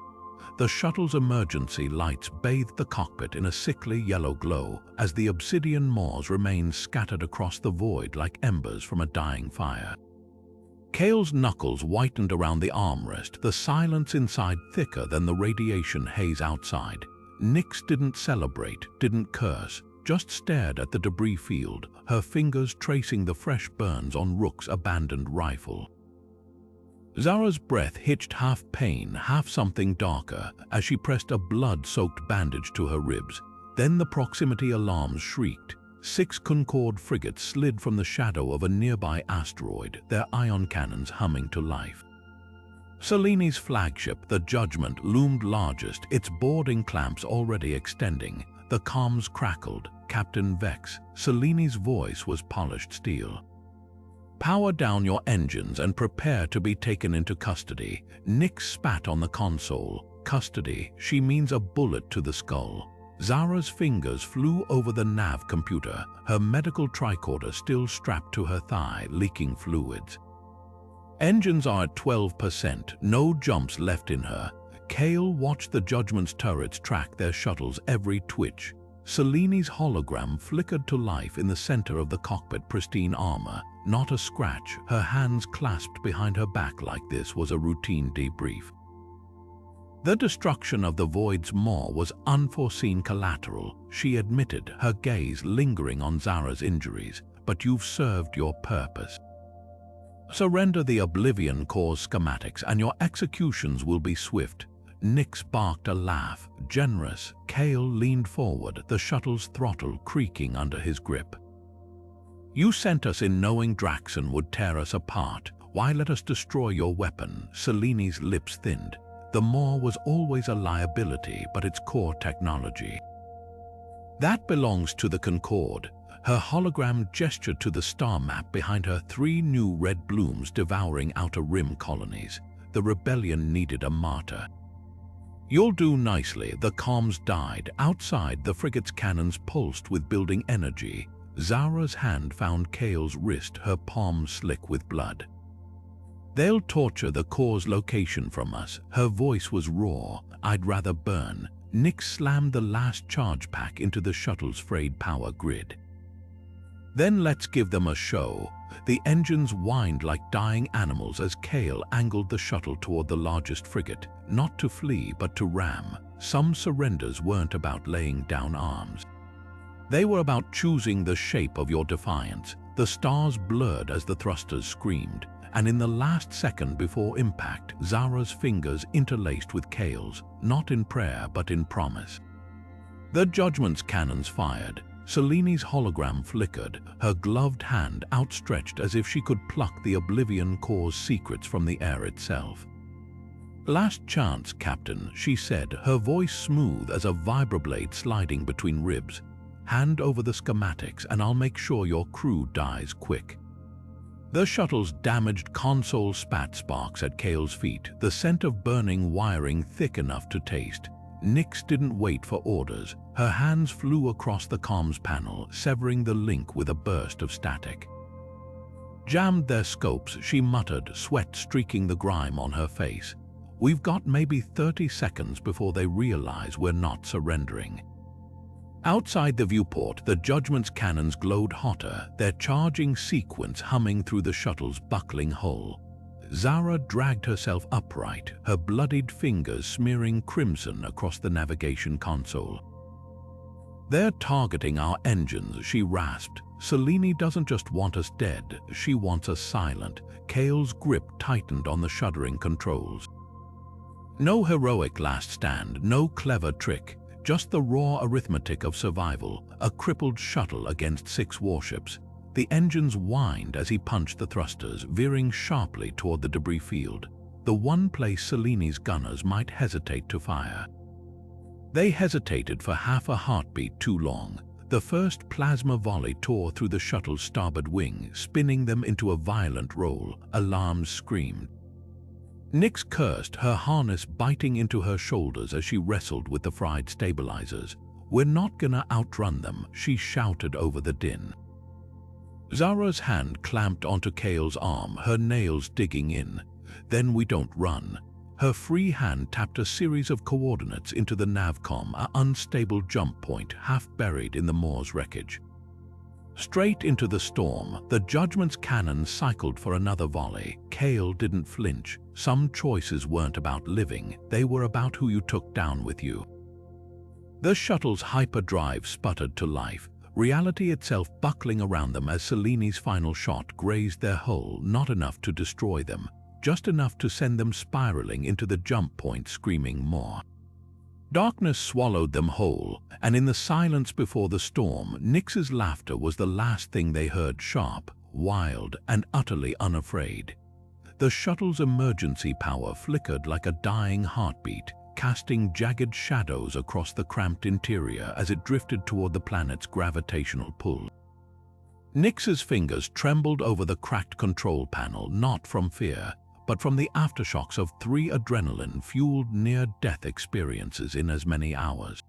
The shuttle's emergency lights bathed the cockpit in a sickly yellow glow as the Obsidian Maws remained scattered across the void like embers from a dying fire. Kael's knuckles whitened around the armrest, the silence inside thicker than the radiation haze outside. Nyx didn't celebrate, didn't curse, just stared at the debris field, her fingers tracing the fresh burns on Rook's abandoned rifle. Zara's breath hitched, half pain, half something darker, as she pressed a blood-soaked bandage to her ribs. Then the proximity alarms shrieked. 6 Concord frigates slid from the shadow of a nearby asteroid, their ion cannons humming to life. Selene's flagship, the Judgment, loomed largest, its boarding clamps already extending. The comms crackled. "Captain Vex." Selene's voice was polished steel. "Power down your engines and prepare to be taken into custody." Nyx spat on the console. "Custody, she means a bullet to the skull." Zara's fingers flew over the nav computer, her medical tricorder still strapped to her thigh, leaking fluids. "Engines are at 12%, no jumps left in her." Kael watched the Judgment's turrets track their shuttle's every twitch. Selene's hologram flickered to life in the center of the cockpit, pristine armor, not a scratch, her hands clasped behind her back like this was a routine debrief. The destruction of the Void Maw was unforeseen collateral, she admitted, her gaze lingering on Zara's injuries, but you've served your purpose. Surrender the Oblivion Core's schematics and your executions will be swift. Nix barked a laugh, generous. Kael leaned forward, the shuttle's throttle creaking under his grip. You sent us in knowing Draxon would tear us apart. Why let us destroy your weapon? Selene's lips thinned. The Maw was always a liability, but its core technology. That belongs to the Concord. Her hologram gestured to the star map behind her, 3 new red blooms devouring outer rim colonies. The rebellion needed a martyr. You'll do nicely. The comms died. Outside, the frigate's cannons pulsed with building energy. Zara's hand found Kael's wrist, her palm slick with blood. They'll torture the core's location from us. Her voice was raw. I'd rather burn. Nix slammed the last charge pack into the shuttle's frayed power grid. Then let's give them a show. The engines whined like dying animals as Kael angled the shuttle toward the largest frigate, not to flee but to ram. Some surrenders weren't about laying down arms. They were about choosing the shape of your defiance. The stars blurred as the thrusters screamed, and in the last second before impact, Zara's fingers interlaced with Kael's, not in prayer but in promise. The Judgment's cannons fired. Selene's hologram flickered, her gloved hand outstretched as if she could pluck the Oblivion Core's secrets from the air itself. Last chance, Captain, she said, her voice smooth as a vibroblade sliding between ribs. Hand over the schematics and I'll make sure your crew dies quick. The shuttle's damaged console spat sparks at Kael's feet, the scent of burning wiring thick enough to taste. Nix didn't wait for orders. Her hands flew across the comms panel, severing the link with a burst of static. Jammed their scopes, she muttered, sweat streaking the grime on her face. We've got maybe 30 seconds before they realize we're not surrendering. Outside the viewport, the Judgment's cannons glowed hotter, their charging sequence humming through the shuttle's buckling hull. Zara dragged herself upright, her bloodied fingers smearing crimson across the navigation console. They're targeting our engines, she rasped. Selene doesn't just want us dead, she wants us silent. Kael's grip tightened on the shuddering controls. No heroic last stand, no clever trick. Just the raw arithmetic of survival, a crippled shuttle against 6 warships. The engines whined as he punched the thrusters, veering sharply toward the debris field, the one place Selene's gunners might hesitate to fire. They hesitated for half a heartbeat too long. The first plasma volley tore through the shuttle's starboard wing, spinning them into a violent roll. Alarms screamed. Nix cursed, her harness biting into her shoulders as she wrestled with the fried stabilizers. We're not gonna outrun them, she shouted over the din. Zara's hand clamped onto Kael's arm, her nails digging in. Then we don't run. Her free hand tapped a series of coordinates into the navcom, an unstable jump point half buried in the Maw's wreckage. Straight into the storm, the Judgment's cannon cycled for another volley. Kael didn't flinch. Some choices weren't about living, they were about who you took down with you. The shuttle's hyperdrive sputtered to life, reality itself buckling around them as Selene's final shot grazed their hull, not enough to destroy them, just enough to send them spiraling into the jump point, screaming more. Darkness swallowed them whole, and in the silence before the storm, Nix's laughter was the last thing they heard, sharp, wild, and utterly unafraid. The shuttle's emergency power flickered like a dying heartbeat, casting jagged shadows across the cramped interior as it drifted toward the planet's gravitational pull. Nix's fingers trembled over the cracked control panel, not from fear, but from the aftershocks of 3 adrenaline-fueled near-death experiences in as many hours.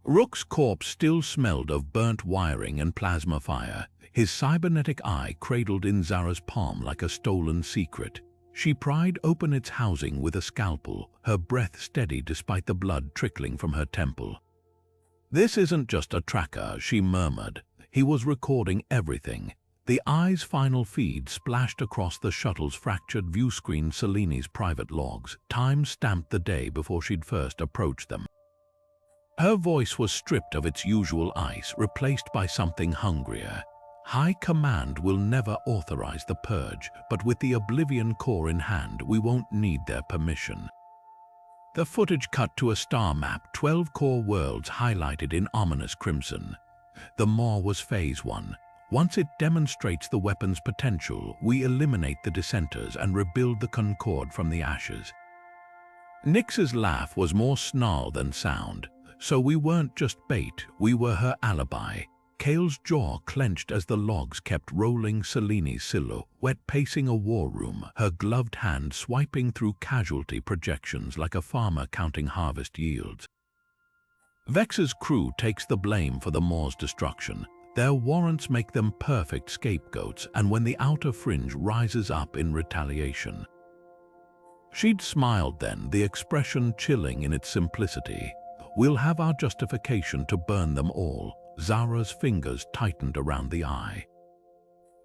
Rook's corpse still smelled of burnt wiring and plasma fire, his cybernetic eye cradled in Zara's palm like a stolen secret. She pried open its housing with a scalpel, her breath steady despite the blood trickling from her temple. "This isn't just a tracker," she murmured. He was recording everything. The eye's final feed splashed across the shuttle's fractured viewscreen Selene's private logs, time-stamped the day before she'd first approached them. Her voice was stripped of its usual ice, replaced by something hungrier. "High Command will never authorize the purge, but with the Oblivion Core in hand, we won't need their permission." The footage cut to a star map, 12 core worlds highlighted in ominous crimson. The Maw was Phase 1. Once it demonstrates the weapon's potential, we eliminate the dissenters and rebuild the Concord from the ashes. Nyx's laugh was more snarl than sound. "So we weren't just bait, we were her alibi." Kael's jaw clenched as the logs kept rolling. Selene's silhouette pacing a war room, her gloved hand swiping through casualty projections like a farmer counting harvest yields. Vex's crew takes the blame for the Maw's destruction. Their warrants make them perfect scapegoats, and when the outer fringe rises up in retaliation. She'd smiled then, the expression chilling in its simplicity. "We'll have our justification to burn them all." Zara's fingers tightened around the eye.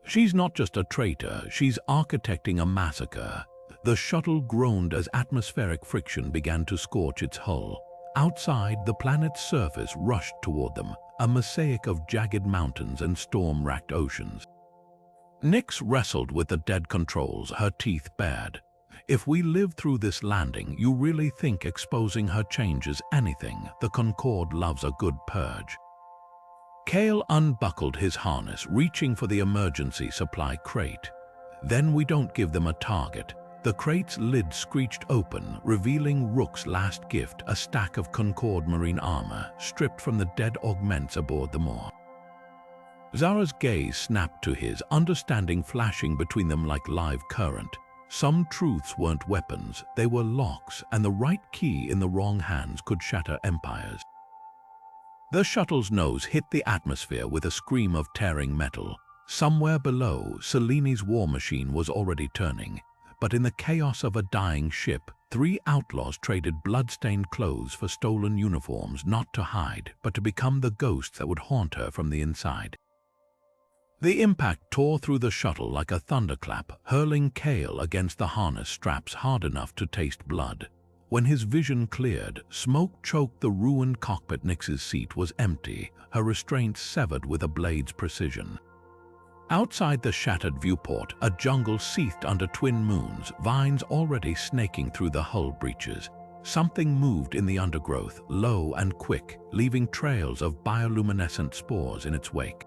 "She's not just a traitor, she's architecting a massacre." The shuttle groaned as atmospheric friction began to scorch its hull. Outside, the planet's surface rushed toward them, a mosaic of jagged mountains and storm-racked oceans. Nyx wrestled with the dead controls, her teeth bared. "If we live through this landing, you really think exposing her changes anything? The Concord loves a good purge." Kael unbuckled his harness, reaching for the emergency supply crate. "Then we don't give them a target." The crate's lid screeched open, revealing Rook's last gift, a stack of Concord marine armor, stripped from the dead augments aboard the Maw. Zara's gaze snapped to his, understanding flashing between them like live current. Some truths weren't weapons, they were locks, and the right key in the wrong hands could shatter empires. The shuttle's nose hit the atmosphere with a scream of tearing metal. Somewhere below, Selene's war machine was already turning. But in the chaos of a dying ship, 3 outlaws traded blood-stained clothes for stolen uniforms, not to hide, but to become the ghosts that would haunt her from the inside. The impact tore through the shuttle like a thunderclap, hurling Kael against the harness straps hard enough to taste blood. When his vision cleared, smoke choked the ruined cockpit. Nyx's seat was empty, her restraints severed with a blade's precision. Outside the shattered viewport, a jungle seethed under twin moons, vines already snaking through the hull breaches. Something moved in the undergrowth, low and quick, leaving trails of bioluminescent spores in its wake.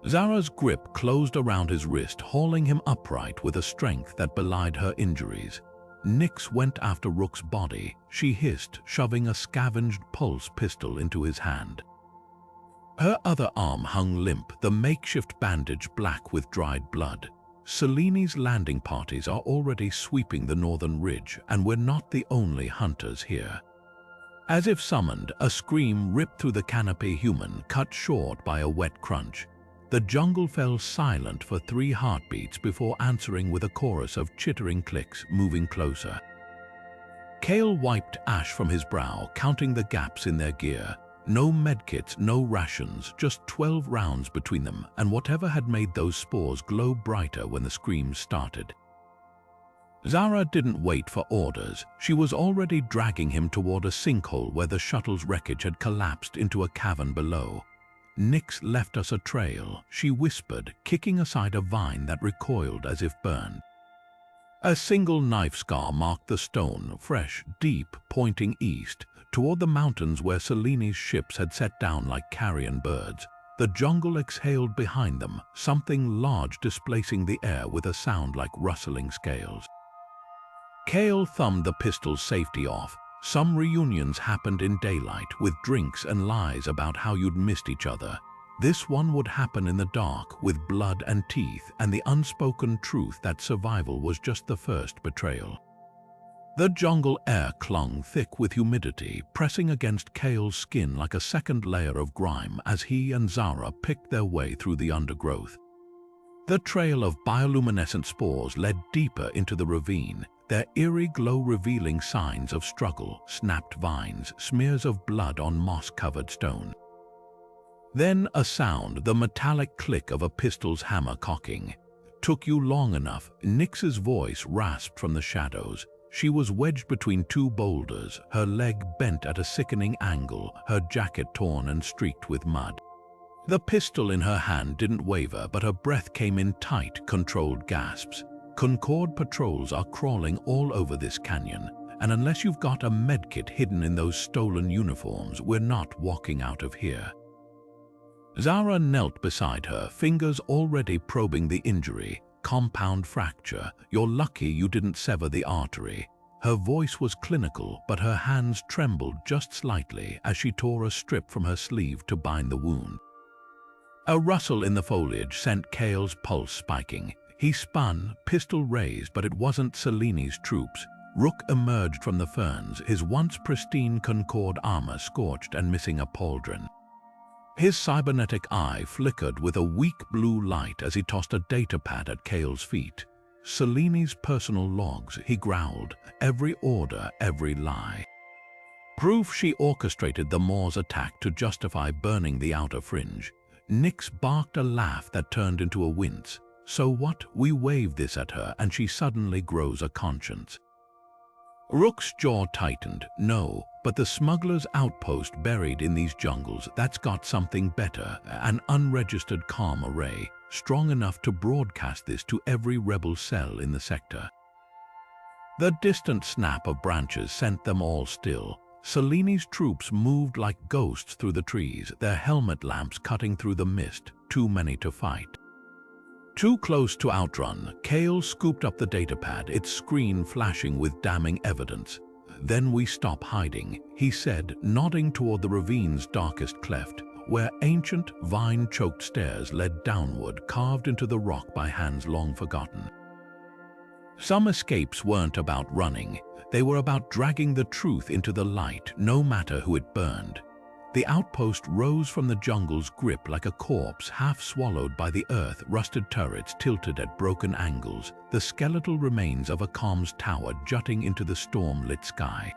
Zara's grip closed around his wrist, hauling him upright with a strength that belied her injuries. Nyx went after Rook's body, she hissed, shoving a scavenged pulse pistol into his hand. Her other arm hung limp, the makeshift bandage black with dried blood. Selene's landing parties are already sweeping the northern ridge, and we're not the only hunters here. As if summoned, a scream ripped through the canopy, human, cut short by a wet crunch. The jungle fell silent for 3 heartbeats before answering with a chorus of chittering clicks, moving closer. Kael wiped ash from his brow, counting the gaps in their gear. No medkits, no rations, just 12 rounds between them, and whatever had made those spores glow brighter when the screams started. Zara didn't wait for orders. She was already dragging him toward a sinkhole where the shuttle's wreckage had collapsed into a cavern below. "Nyx left us a trail," she whispered, kicking aside a vine that recoiled as if burned. A single knife scar marked the stone, fresh, deep, pointing east, toward the mountains where Selene's ships had set down like carrion birds. The jungle exhaled behind them, something large displacing the air with a sound like rustling scales. Kael thumbed the pistol's safety off. Some reunions happened in daylight, with drinks and lies about how you'd missed each other. This one would happen in the dark, with blood and teeth, and the unspoken truth that survival was just the first betrayal. The jungle air clung thick with humidity, pressing against Kael's skin like a second layer of grime as he and Zara picked their way through the undergrowth. The trail of bioluminescent spores led deeper into the ravine, their eerie glow revealing signs of struggle, snapped vines, smears of blood on moss-covered stone. Then a sound, the metallic click of a pistol's hammer cocking. Took you long enough, Nyx's voice rasped from the shadows. She was wedged between two boulders, her leg bent at a sickening angle, her jacket torn and streaked with mud. The pistol in her hand didn't waver, but her breath came in tight, controlled gasps. Concord patrols are crawling all over this canyon, and unless you've got a medkit hidden in those stolen uniforms, we're not walking out of here. Zara knelt beside her, fingers already probing the injury. Compound fracture. You're lucky you didn't sever the artery. Her voice was clinical, but her hands trembled just slightly as she tore a strip from her sleeve to bind the wound. A rustle in the foliage sent Kael's pulse spiking. He spun, pistol raised, but it wasn't Selene's troops. Rook emerged from the ferns, his once pristine Concord armor scorched and missing a pauldron. His cybernetic eye flickered with a weak blue light as he tossed a datapad at Kael's feet. Selene's personal logs, he growled, every order, every lie. Proof she orchestrated the Maw's attack to justify burning the outer fringe. Nyx barked a laugh that turned into a wince. So what? We wave this at her and she suddenly grows a conscience. Rook's jaw tightened. No, but the smuggler's outpost buried in these jungles, that's got something better, an unregistered comm array, strong enough to broadcast this to every rebel cell in the sector. The distant snap of branches sent them all still. Selene's troops moved like ghosts through the trees, their helmet lamps cutting through the mist, too many to fight. Too close to outrun, Kael scooped up the datapad, its screen flashing with damning evidence. Then we stop hiding, he said, nodding toward the ravine's darkest cleft, where ancient, vine-choked stairs led downward, carved into the rock by hands long forgotten. Some escapes weren't about running. They were about dragging the truth into the light, no matter who it burned. The outpost rose from the jungle's grip like a corpse half swallowed by the earth, rusted turrets tilted at broken angles, the skeletal remains of a comms tower jutting into the storm-lit sky.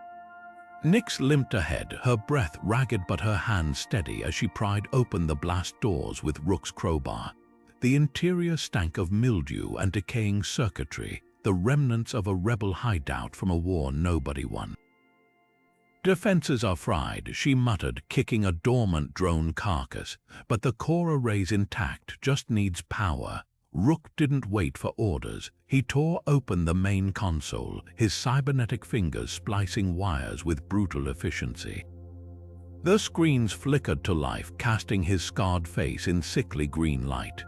Nyx limped ahead, her breath ragged but her hands steady as she pried open the blast doors with Rook's crowbar. The interior stank of mildew and decaying circuitry, the remnants of a rebel hideout from a war nobody won. Defenses are fried, she muttered, kicking a dormant drone carcass, but the core array's intact, just needs power. Rook didn't wait for orders. He tore open the main console, his cybernetic fingers splicing wires with brutal efficiency. The screens flickered to life, casting his scarred face in sickly green light.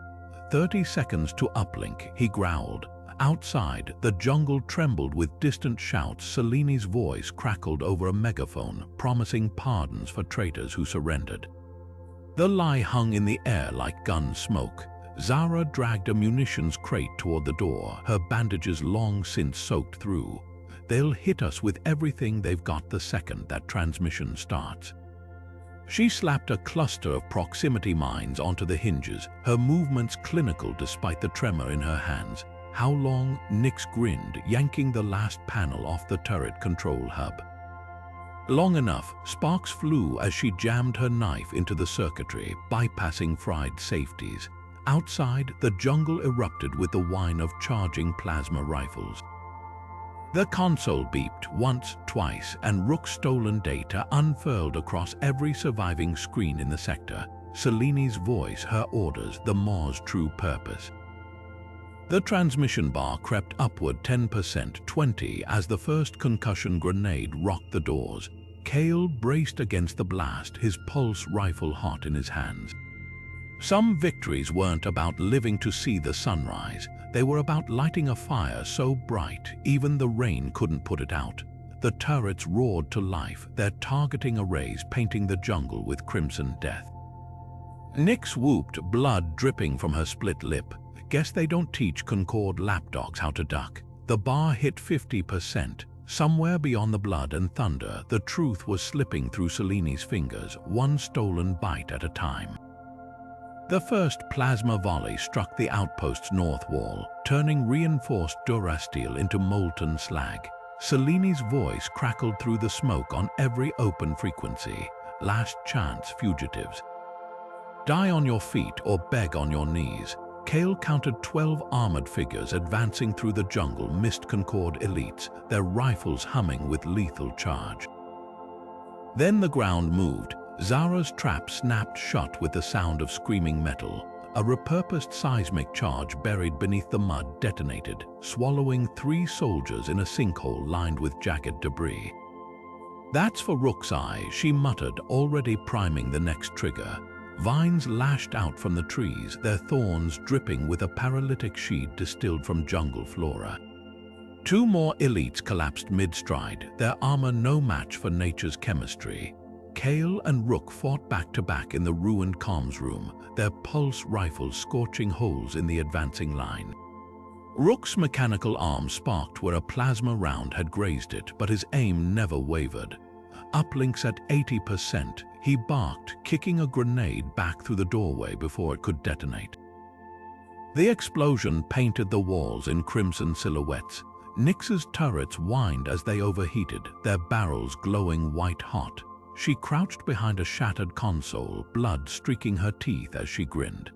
30 seconds to uplink, he growled. Outside, the jungle trembled with distant shouts. Selene's voice crackled over a megaphone, promising pardons for traitors who surrendered. The lie hung in the air like gun smoke. Zara dragged a munitions crate toward the door, her bandages long since soaked through. They'll hit us with everything they've got the second that transmission starts. She slapped a cluster of proximity mines onto the hinges, her movements clinical despite the tremor in her hands. How long? Nyx grinned, yanking the last panel off the turret control hub. Long enough. Sparks flew as she jammed her knife into the circuitry, bypassing fried safeties. Outside, the jungle erupted with the whine of charging plasma rifles. The console beeped once, twice, and Rook's stolen data unfurled across every surviving screen in the sector. Selene's voice, her orders, the Maw's true purpose. The transmission bar crept upward 10%, 20% as the first concussion grenade rocked the doors. Kael braced against the blast, his pulse rifle hot in his hands. Some victories weren't about living to see the sunrise. They were about lighting a fire so bright even the rain couldn't put it out. The turrets roared to life, their targeting arrays painting the jungle with crimson death. Nyx whooped, blood dripping from her split lip. Guess they don't teach Concord lapdogs how to duck. The bar hit 50%. Somewhere beyond the blood and thunder, the truth was slipping through Selene's fingers, one stolen bite at a time. The first plasma volley struck the outpost's north wall, turning reinforced durasteel into molten slag. Selene's voice crackled through the smoke on every open frequency. Last chance, fugitives. Die on your feet or beg on your knees. Kael counted 12 armored figures advancing through the jungle, mist Concord elites, their rifles humming with lethal charge. Then the ground moved. Zara's trap snapped shut with the sound of screaming metal. A repurposed seismic charge buried beneath the mud detonated, swallowing 3 soldiers in a sinkhole lined with jagged debris. "That's for Rook's eye," she muttered, already priming the next trigger. Vines lashed out from the trees, their thorns dripping with a paralytic sheen distilled from jungle flora. 2 more elites collapsed mid-stride, their armor no match for nature's chemistry. Kael and Rook fought back-to-back in the ruined comms room, their pulse rifles scorching holes in the advancing line. Rook's mechanical arm sparked where a plasma round had grazed it, but his aim never wavered. Uplinks at 80%, he barked, kicking a grenade back through the doorway before it could detonate. The explosion painted the walls in crimson silhouettes. Nyx's turrets whined as they overheated, their barrels glowing white-hot. She crouched behind a shattered console, blood streaking her teeth as she grinned.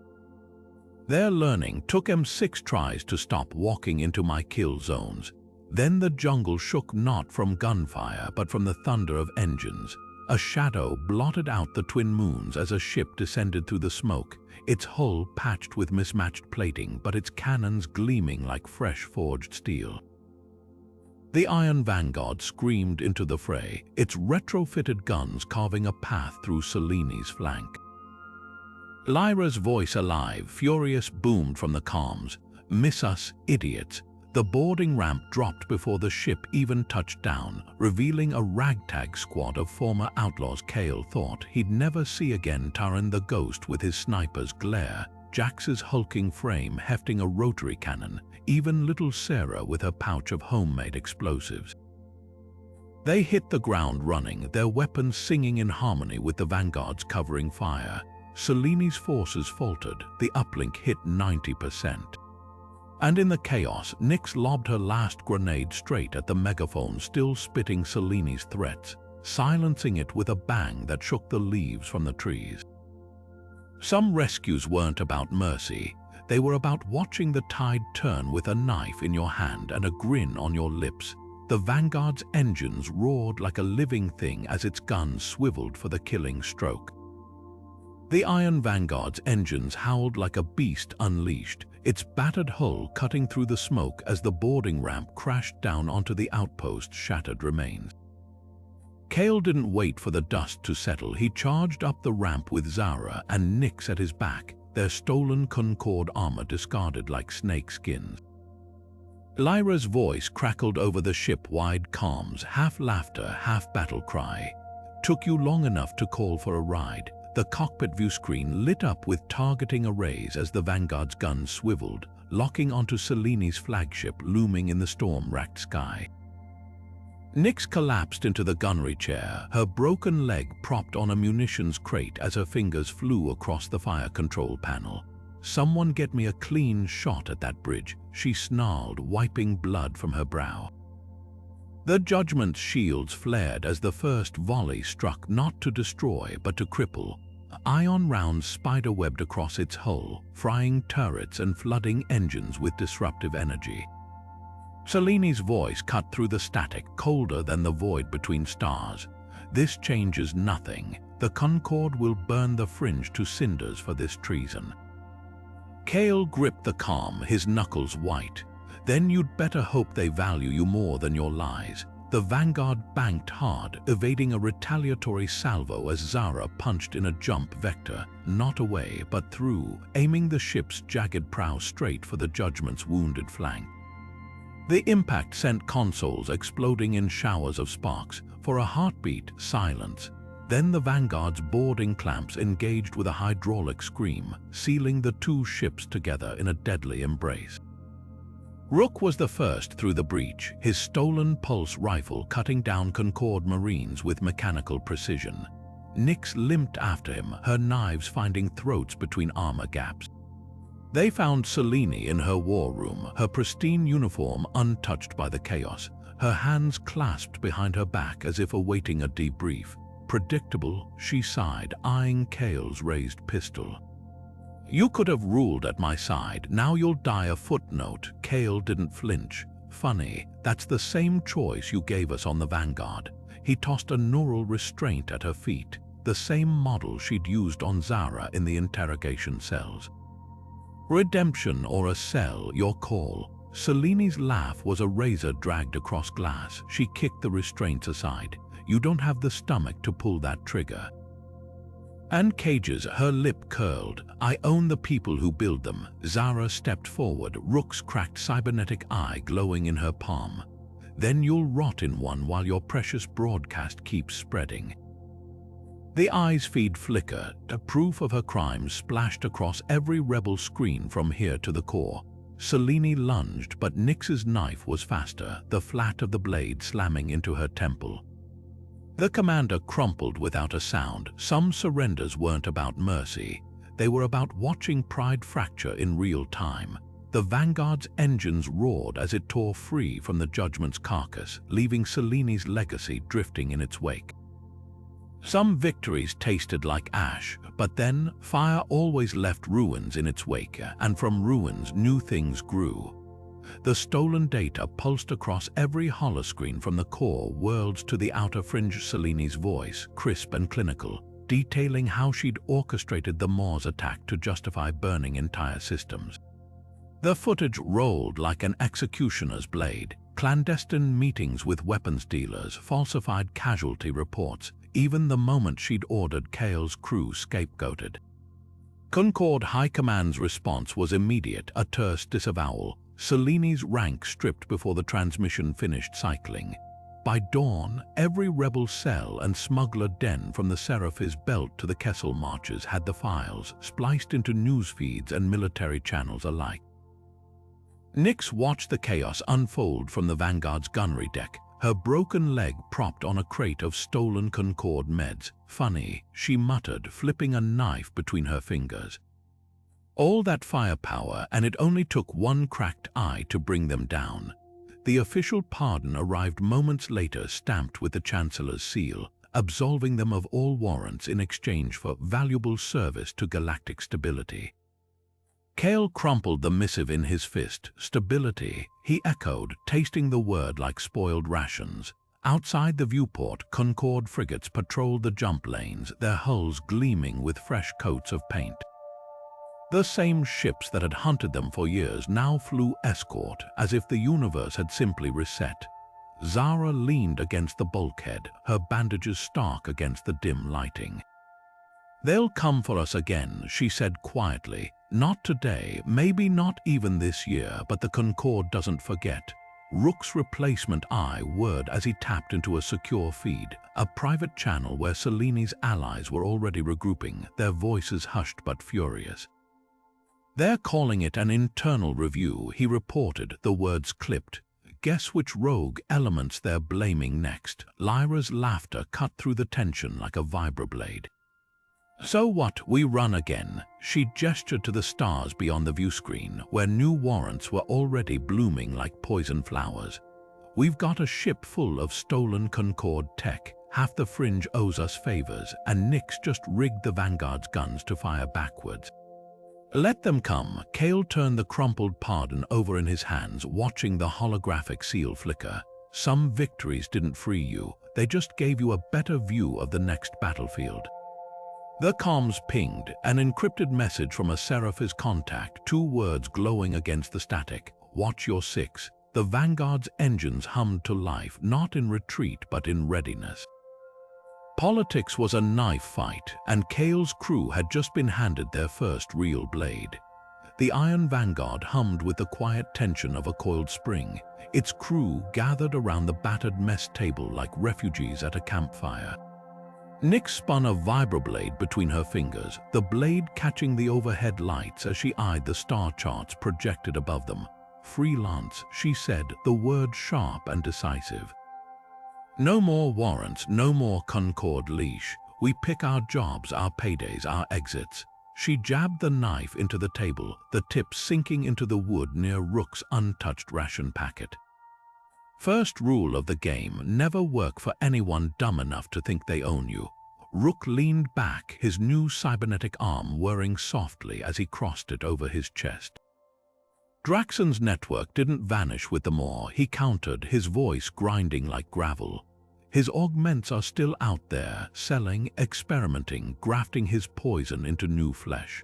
Their learning took them 6 tries to stop walking into my kill zones. Then the jungle shook not from gunfire, but from the thunder of engines. A shadow blotted out the twin moons as a ship descended through the smoke, its hull patched with mismatched plating, but its cannons gleaming like fresh forged steel. The Iron Vanguard screamed into the fray, its retrofitted guns carving a path through Selene's flank. Lyra's voice alive, furious, boomed from the comms. "Miss us, idiots." The boarding ramp dropped before the ship even touched down, revealing a ragtag squad of former outlaws Kael thought he'd never see again. Taran the Ghost with his sniper's glare, Jax's hulking frame hefting a rotary cannon, even little Zara with her pouch of homemade explosives. They hit the ground running, their weapons singing in harmony with the Vanguard's covering fire. Selene's forces faltered, the uplink hit 90%. And in the chaos, Nyx lobbed her last grenade straight at the megaphone still spitting Selene's threats, silencing it with a bang that shook the leaves from the trees. Some rescues weren't about mercy. They were about watching the tide turn with a knife in your hand and a grin on your lips. The Vanguard's engines roared like a living thing as its guns swiveled for the killing stroke. The Iron Vanguard's engines howled like a beast unleashed, its battered hull cutting through the smoke as the boarding ramp crashed down onto the outpost's shattered remains. Kael didn't wait for the dust to settle. He charged up the ramp with Zara and Nyx at his back, their stolen Concord armor discarded like snake skins. Lyra's voice crackled over the ship-wide comms, half laughter, half battle cry. "Took you long enough to call for a ride." The cockpit view screen lit up with targeting arrays as the Vanguard's guns swiveled, locking onto Selene's flagship looming in the storm-racked sky. Nyx collapsed into the gunnery chair, her broken leg propped on a munitions crate as her fingers flew across the fire control panel. "Someone get me a clean shot at that bridge," she snarled, wiping blood from her brow. The Judgment's shields flared as the first volley struck not to destroy but to cripple. Ion rounds spider-webbed across its hull, frying turrets and flooding engines with disruptive energy. Selene's voice cut through the static, colder than the void between stars. "This changes nothing. The Concord will burn the fringe to cinders for this treason." Kael gripped the comm, his knuckles white. "Then you'd better hope they value you more than your lies." The Vanguard banked hard, evading a retaliatory salvo as Zara punched in a jump vector, not away but through, aiming the ship's jagged prow straight for the Judgment's wounded flank. The impact sent consoles exploding in showers of sparks. For a heartbeat, silence. Then the Vanguard's boarding clamps engaged with a hydraulic scream, sealing the 2 ships together in a deadly embrace. Rook was the first through the breach, his stolen pulse rifle cutting down Concord Marines with mechanical precision. Nyx limped after him, her knives finding throats between armor gaps. They found Selene in her war room, her pristine uniform untouched by the chaos, her hands clasped behind her back as if awaiting a debrief. Predictable, she sighed, eyeing Kael's raised pistol. "You could have ruled at my side, now you'll die a footnote." Kael didn't flinch. "Funny, that's the same choice you gave us on the Vanguard." He tossed a neural restraint at her feet, the same model she'd used on Zara in the interrogation cells. "Redemption or a cell, your call." Selene's laugh was a razor dragged across glass. She kicked the restraints aside. "You don't have the stomach to pull that trigger." "And cages," her lip curled. "I own the people who build them." Zara stepped forward, Rook's cracked cybernetic eye glowing in her palm. "Then you'll rot in one while your precious broadcast keeps spreading." The eye's feed flickered, a proof of her crimes splashed across every rebel screen from here to the core. Selene lunged, but Nyx's knife was faster, the flat of the blade slamming into her temple. The commander crumpled without a sound. Some surrenders weren't about mercy. They were about watching pride fracture in real time. The Vanguard's engines roared as it tore free from the Judgment's carcass, leaving Selene's legacy drifting in its wake. Some victories tasted like ash, but then fire always left ruins in its wake, and from ruins new things grew. The stolen data pulsed across every holoscreen from the core worlds to the outer fringe. Selene's voice, crisp and clinical, detailing how she'd orchestrated the Maw's attack to justify burning entire systems. The footage rolled like an executioner's blade, clandestine meetings with weapons dealers, falsified casualty reports, even the moment she'd ordered Kael's crew scapegoated. Concord High Command's response was immediate, a terse disavowal. Selene's rank stripped before the transmission finished cycling. By dawn, every rebel cell and smuggler den from the Seraph's belt to the Kessel marches had the files, spliced into news feeds and military channels alike. Nyx watched the chaos unfold from the Vanguard's gunnery deck, her broken leg propped on a crate of stolen Concord meds. "Funny," she muttered, flipping a knife between her fingers. All that firepower, and it only took one cracked eye to bring them down. The official pardon arrived moments later, stamped with the Chancellor's seal, absolving them of all warrants in exchange for valuable service to galactic stability. Kael crumpled the missive in his fist. "Stability," he echoed, tasting the word like spoiled rations. Outside the viewport, Concord frigates patrolled the jump lanes, their hulls gleaming with fresh coats of paint. The same ships that had hunted them for years now flew escort, as if the universe had simply reset. Zara leaned against the bulkhead, her bandages stark against the dim lighting. "They'll come for us again," she said quietly. "Not today, maybe not even this year, but the Concord doesn't forget." Rook's replacement eye whirred as he tapped into a secure feed, a private channel where Selene's allies were already regrouping, their voices hushed but furious. "They're calling it an internal review," he reported, the words clipped. "Guess which rogue elements they're blaming next?" Lyra's laughter cut through the tension like a vibroblade. "So what, we run again?" She gestured to the stars beyond the view screen, where new warrants were already blooming like poison flowers. "We've got a ship full of stolen Concord tech. Half the fringe owes us favors, and Nyx just rigged the Vanguard's guns to fire backwards." "Let them come." Kael turned the crumpled pardon over in his hands, watching the holographic seal flicker. "Some victories didn't free you, they just gave you a better view of the next battlefield." The comms pinged, an encrypted message from a Seraph's contact, two words glowing against the static. "Watch your six." The Vanguard's engines hummed to life, not in retreat but in readiness. Politics was a knife fight, and Kael's crew had just been handed their first real blade. The Iron Vanguard hummed with the quiet tension of a coiled spring, its crew gathered around the battered mess table like refugees at a campfire. Nyx spun a vibroblade between her fingers, the blade catching the overhead lights as she eyed the star charts projected above them. "Freelance," she said, the word sharp and decisive. "No more warrants, no more Concord leash. We pick our jobs, our paydays, our exits. She jabbed the knife into the table, the tip sinking into the wood near Rook's untouched ration packet. First rule of the game, never work for anyone dumb enough to think they own you. Rook leaned back, his new cybernetic arm whirring softly as he crossed it over his chest. Draxon's network didn't vanish with the Maw, he countered, his voice grinding like gravel. His augments are still out there, selling, experimenting, grafting his poison into new flesh.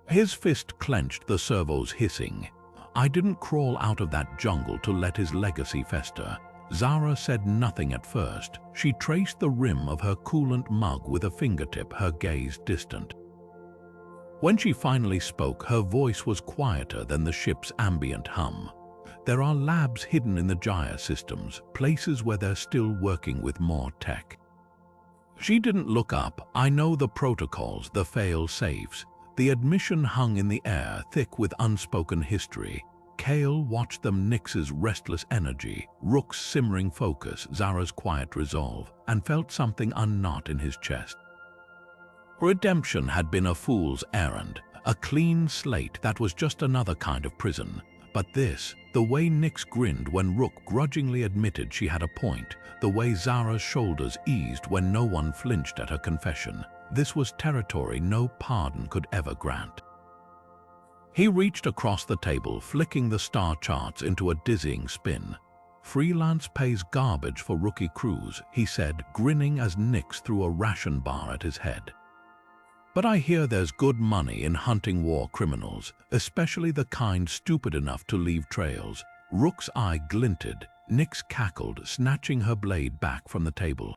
His fist clenched, the servos hissing. I didn't crawl out of that jungle to let his legacy fester. Zara said nothing at first. She traced the rim of her coolant mug with a fingertip, her gaze distant. When she finally spoke, her voice was quieter than the ship's ambient hum. There are labs hidden in the Gyre systems, places where they're still working with more tech. She didn't look up. I know the protocols, the fail-safes. The admission hung in the air, thick with unspoken history. Kael watched them, Nyx's restless energy, Rook's simmering focus, Zara's quiet resolve, and felt something unknot in his chest. Redemption had been a fool's errand, a clean slate that was just another kind of prison. But this, the way Nyx grinned when Rook grudgingly admitted she had a point, the way Zara's shoulders eased when no one flinched at her confession, this was territory no pardon could ever grant. He reached across the table, flicking the star charts into a dizzying spin. Freelance pays garbage for rookie crews, he said, grinning as Nyx threw a ration bar at his head. But I hear there's good money in hunting war criminals, especially the kind stupid enough to leave trails. Rook's eye glinted. Nyx cackled, snatching her blade back from the table.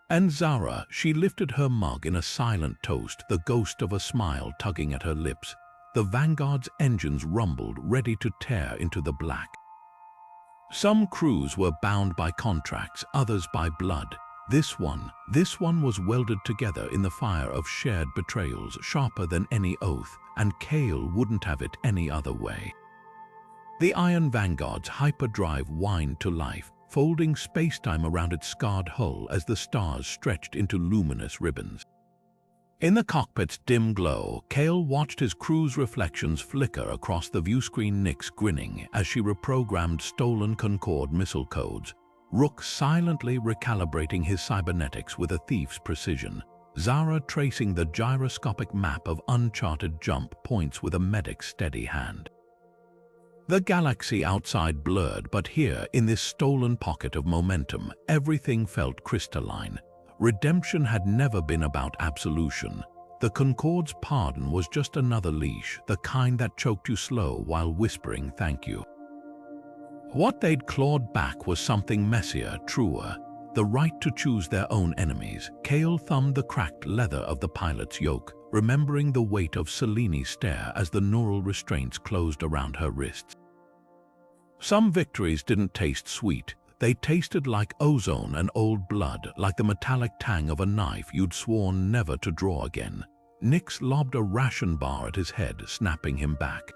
And Zara, she lifted her mug in a silent toast, the ghost of a smile tugging at her lips. The Vanguard's engines rumbled, ready to tear into the black. Some crews were bound by contracts, others by blood. This one was welded together in the fire of shared betrayals, sharper than any oath, and Kael wouldn't have it any other way. The Iron Vanguard's hyperdrive whined to life, folding spacetime around its scarred hull as the stars stretched into luminous ribbons. In the cockpit's dim glow, Kael watched his crew's reflections flicker across the viewscreen, Nyx grinning as she reprogrammed stolen Concord missile codes. Rook silently recalibrating his cybernetics with a thief's precision. Zara tracing the gyroscopic map of uncharted jump points with a medic's steady hand. The galaxy outside blurred, but here, in this stolen pocket of momentum, everything felt crystalline. Redemption had never been about absolution. The Concorde's pardon was just another leash, the kind that choked you slow while whispering thank you. What they'd clawed back was something messier, truer, the right to choose their own enemies. Kael thumbed the cracked leather of the pilot's yoke, remembering the weight of Selene's stare as the neural restraints closed around her wrists. Some victories didn't taste sweet. They tasted like ozone and old blood, like the metallic tang of a knife you'd sworn never to draw again. Nyx lobbed a ration bar at his head, snapping him back.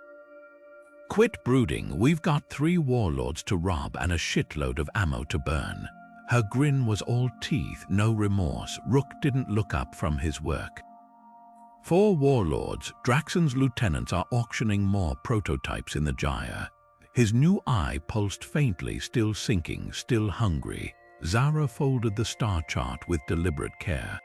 Quit brooding, we've got 3 warlords to rob and a shitload of ammo to burn. Her grin was all teeth, no remorse. Rook didn't look up from his work. 4 warlords, Draxon's lieutenants are auctioning more prototypes in the Gyre. His new eye pulsed faintly, still sinking, still hungry. Zara folded the star chart with deliberate care.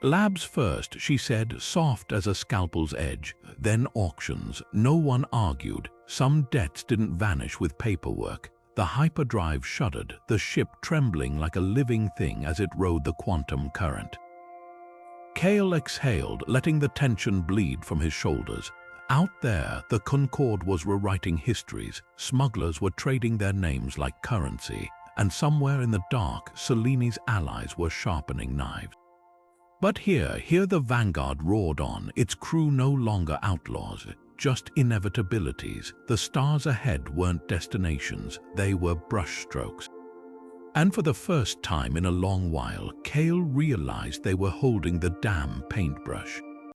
Labs first, she said, soft as a scalpel's edge, then auctions. No one argued. Some debts didn't vanish with paperwork. The hyperdrive shuddered, the ship trembling like a living thing as it rode the quantum current. Kael exhaled, letting the tension bleed from his shoulders. Out there, the Concorde was rewriting histories. Smugglers were trading their names like currency, and somewhere in the dark, Selene's allies were sharpening knives. But here the Vanguard roared on, its crew no longer outlaws, just inevitabilities. The stars ahead weren't destinations, they were brushstrokes. And for the first time in a long while, Kael realized they were holding the damn paintbrush.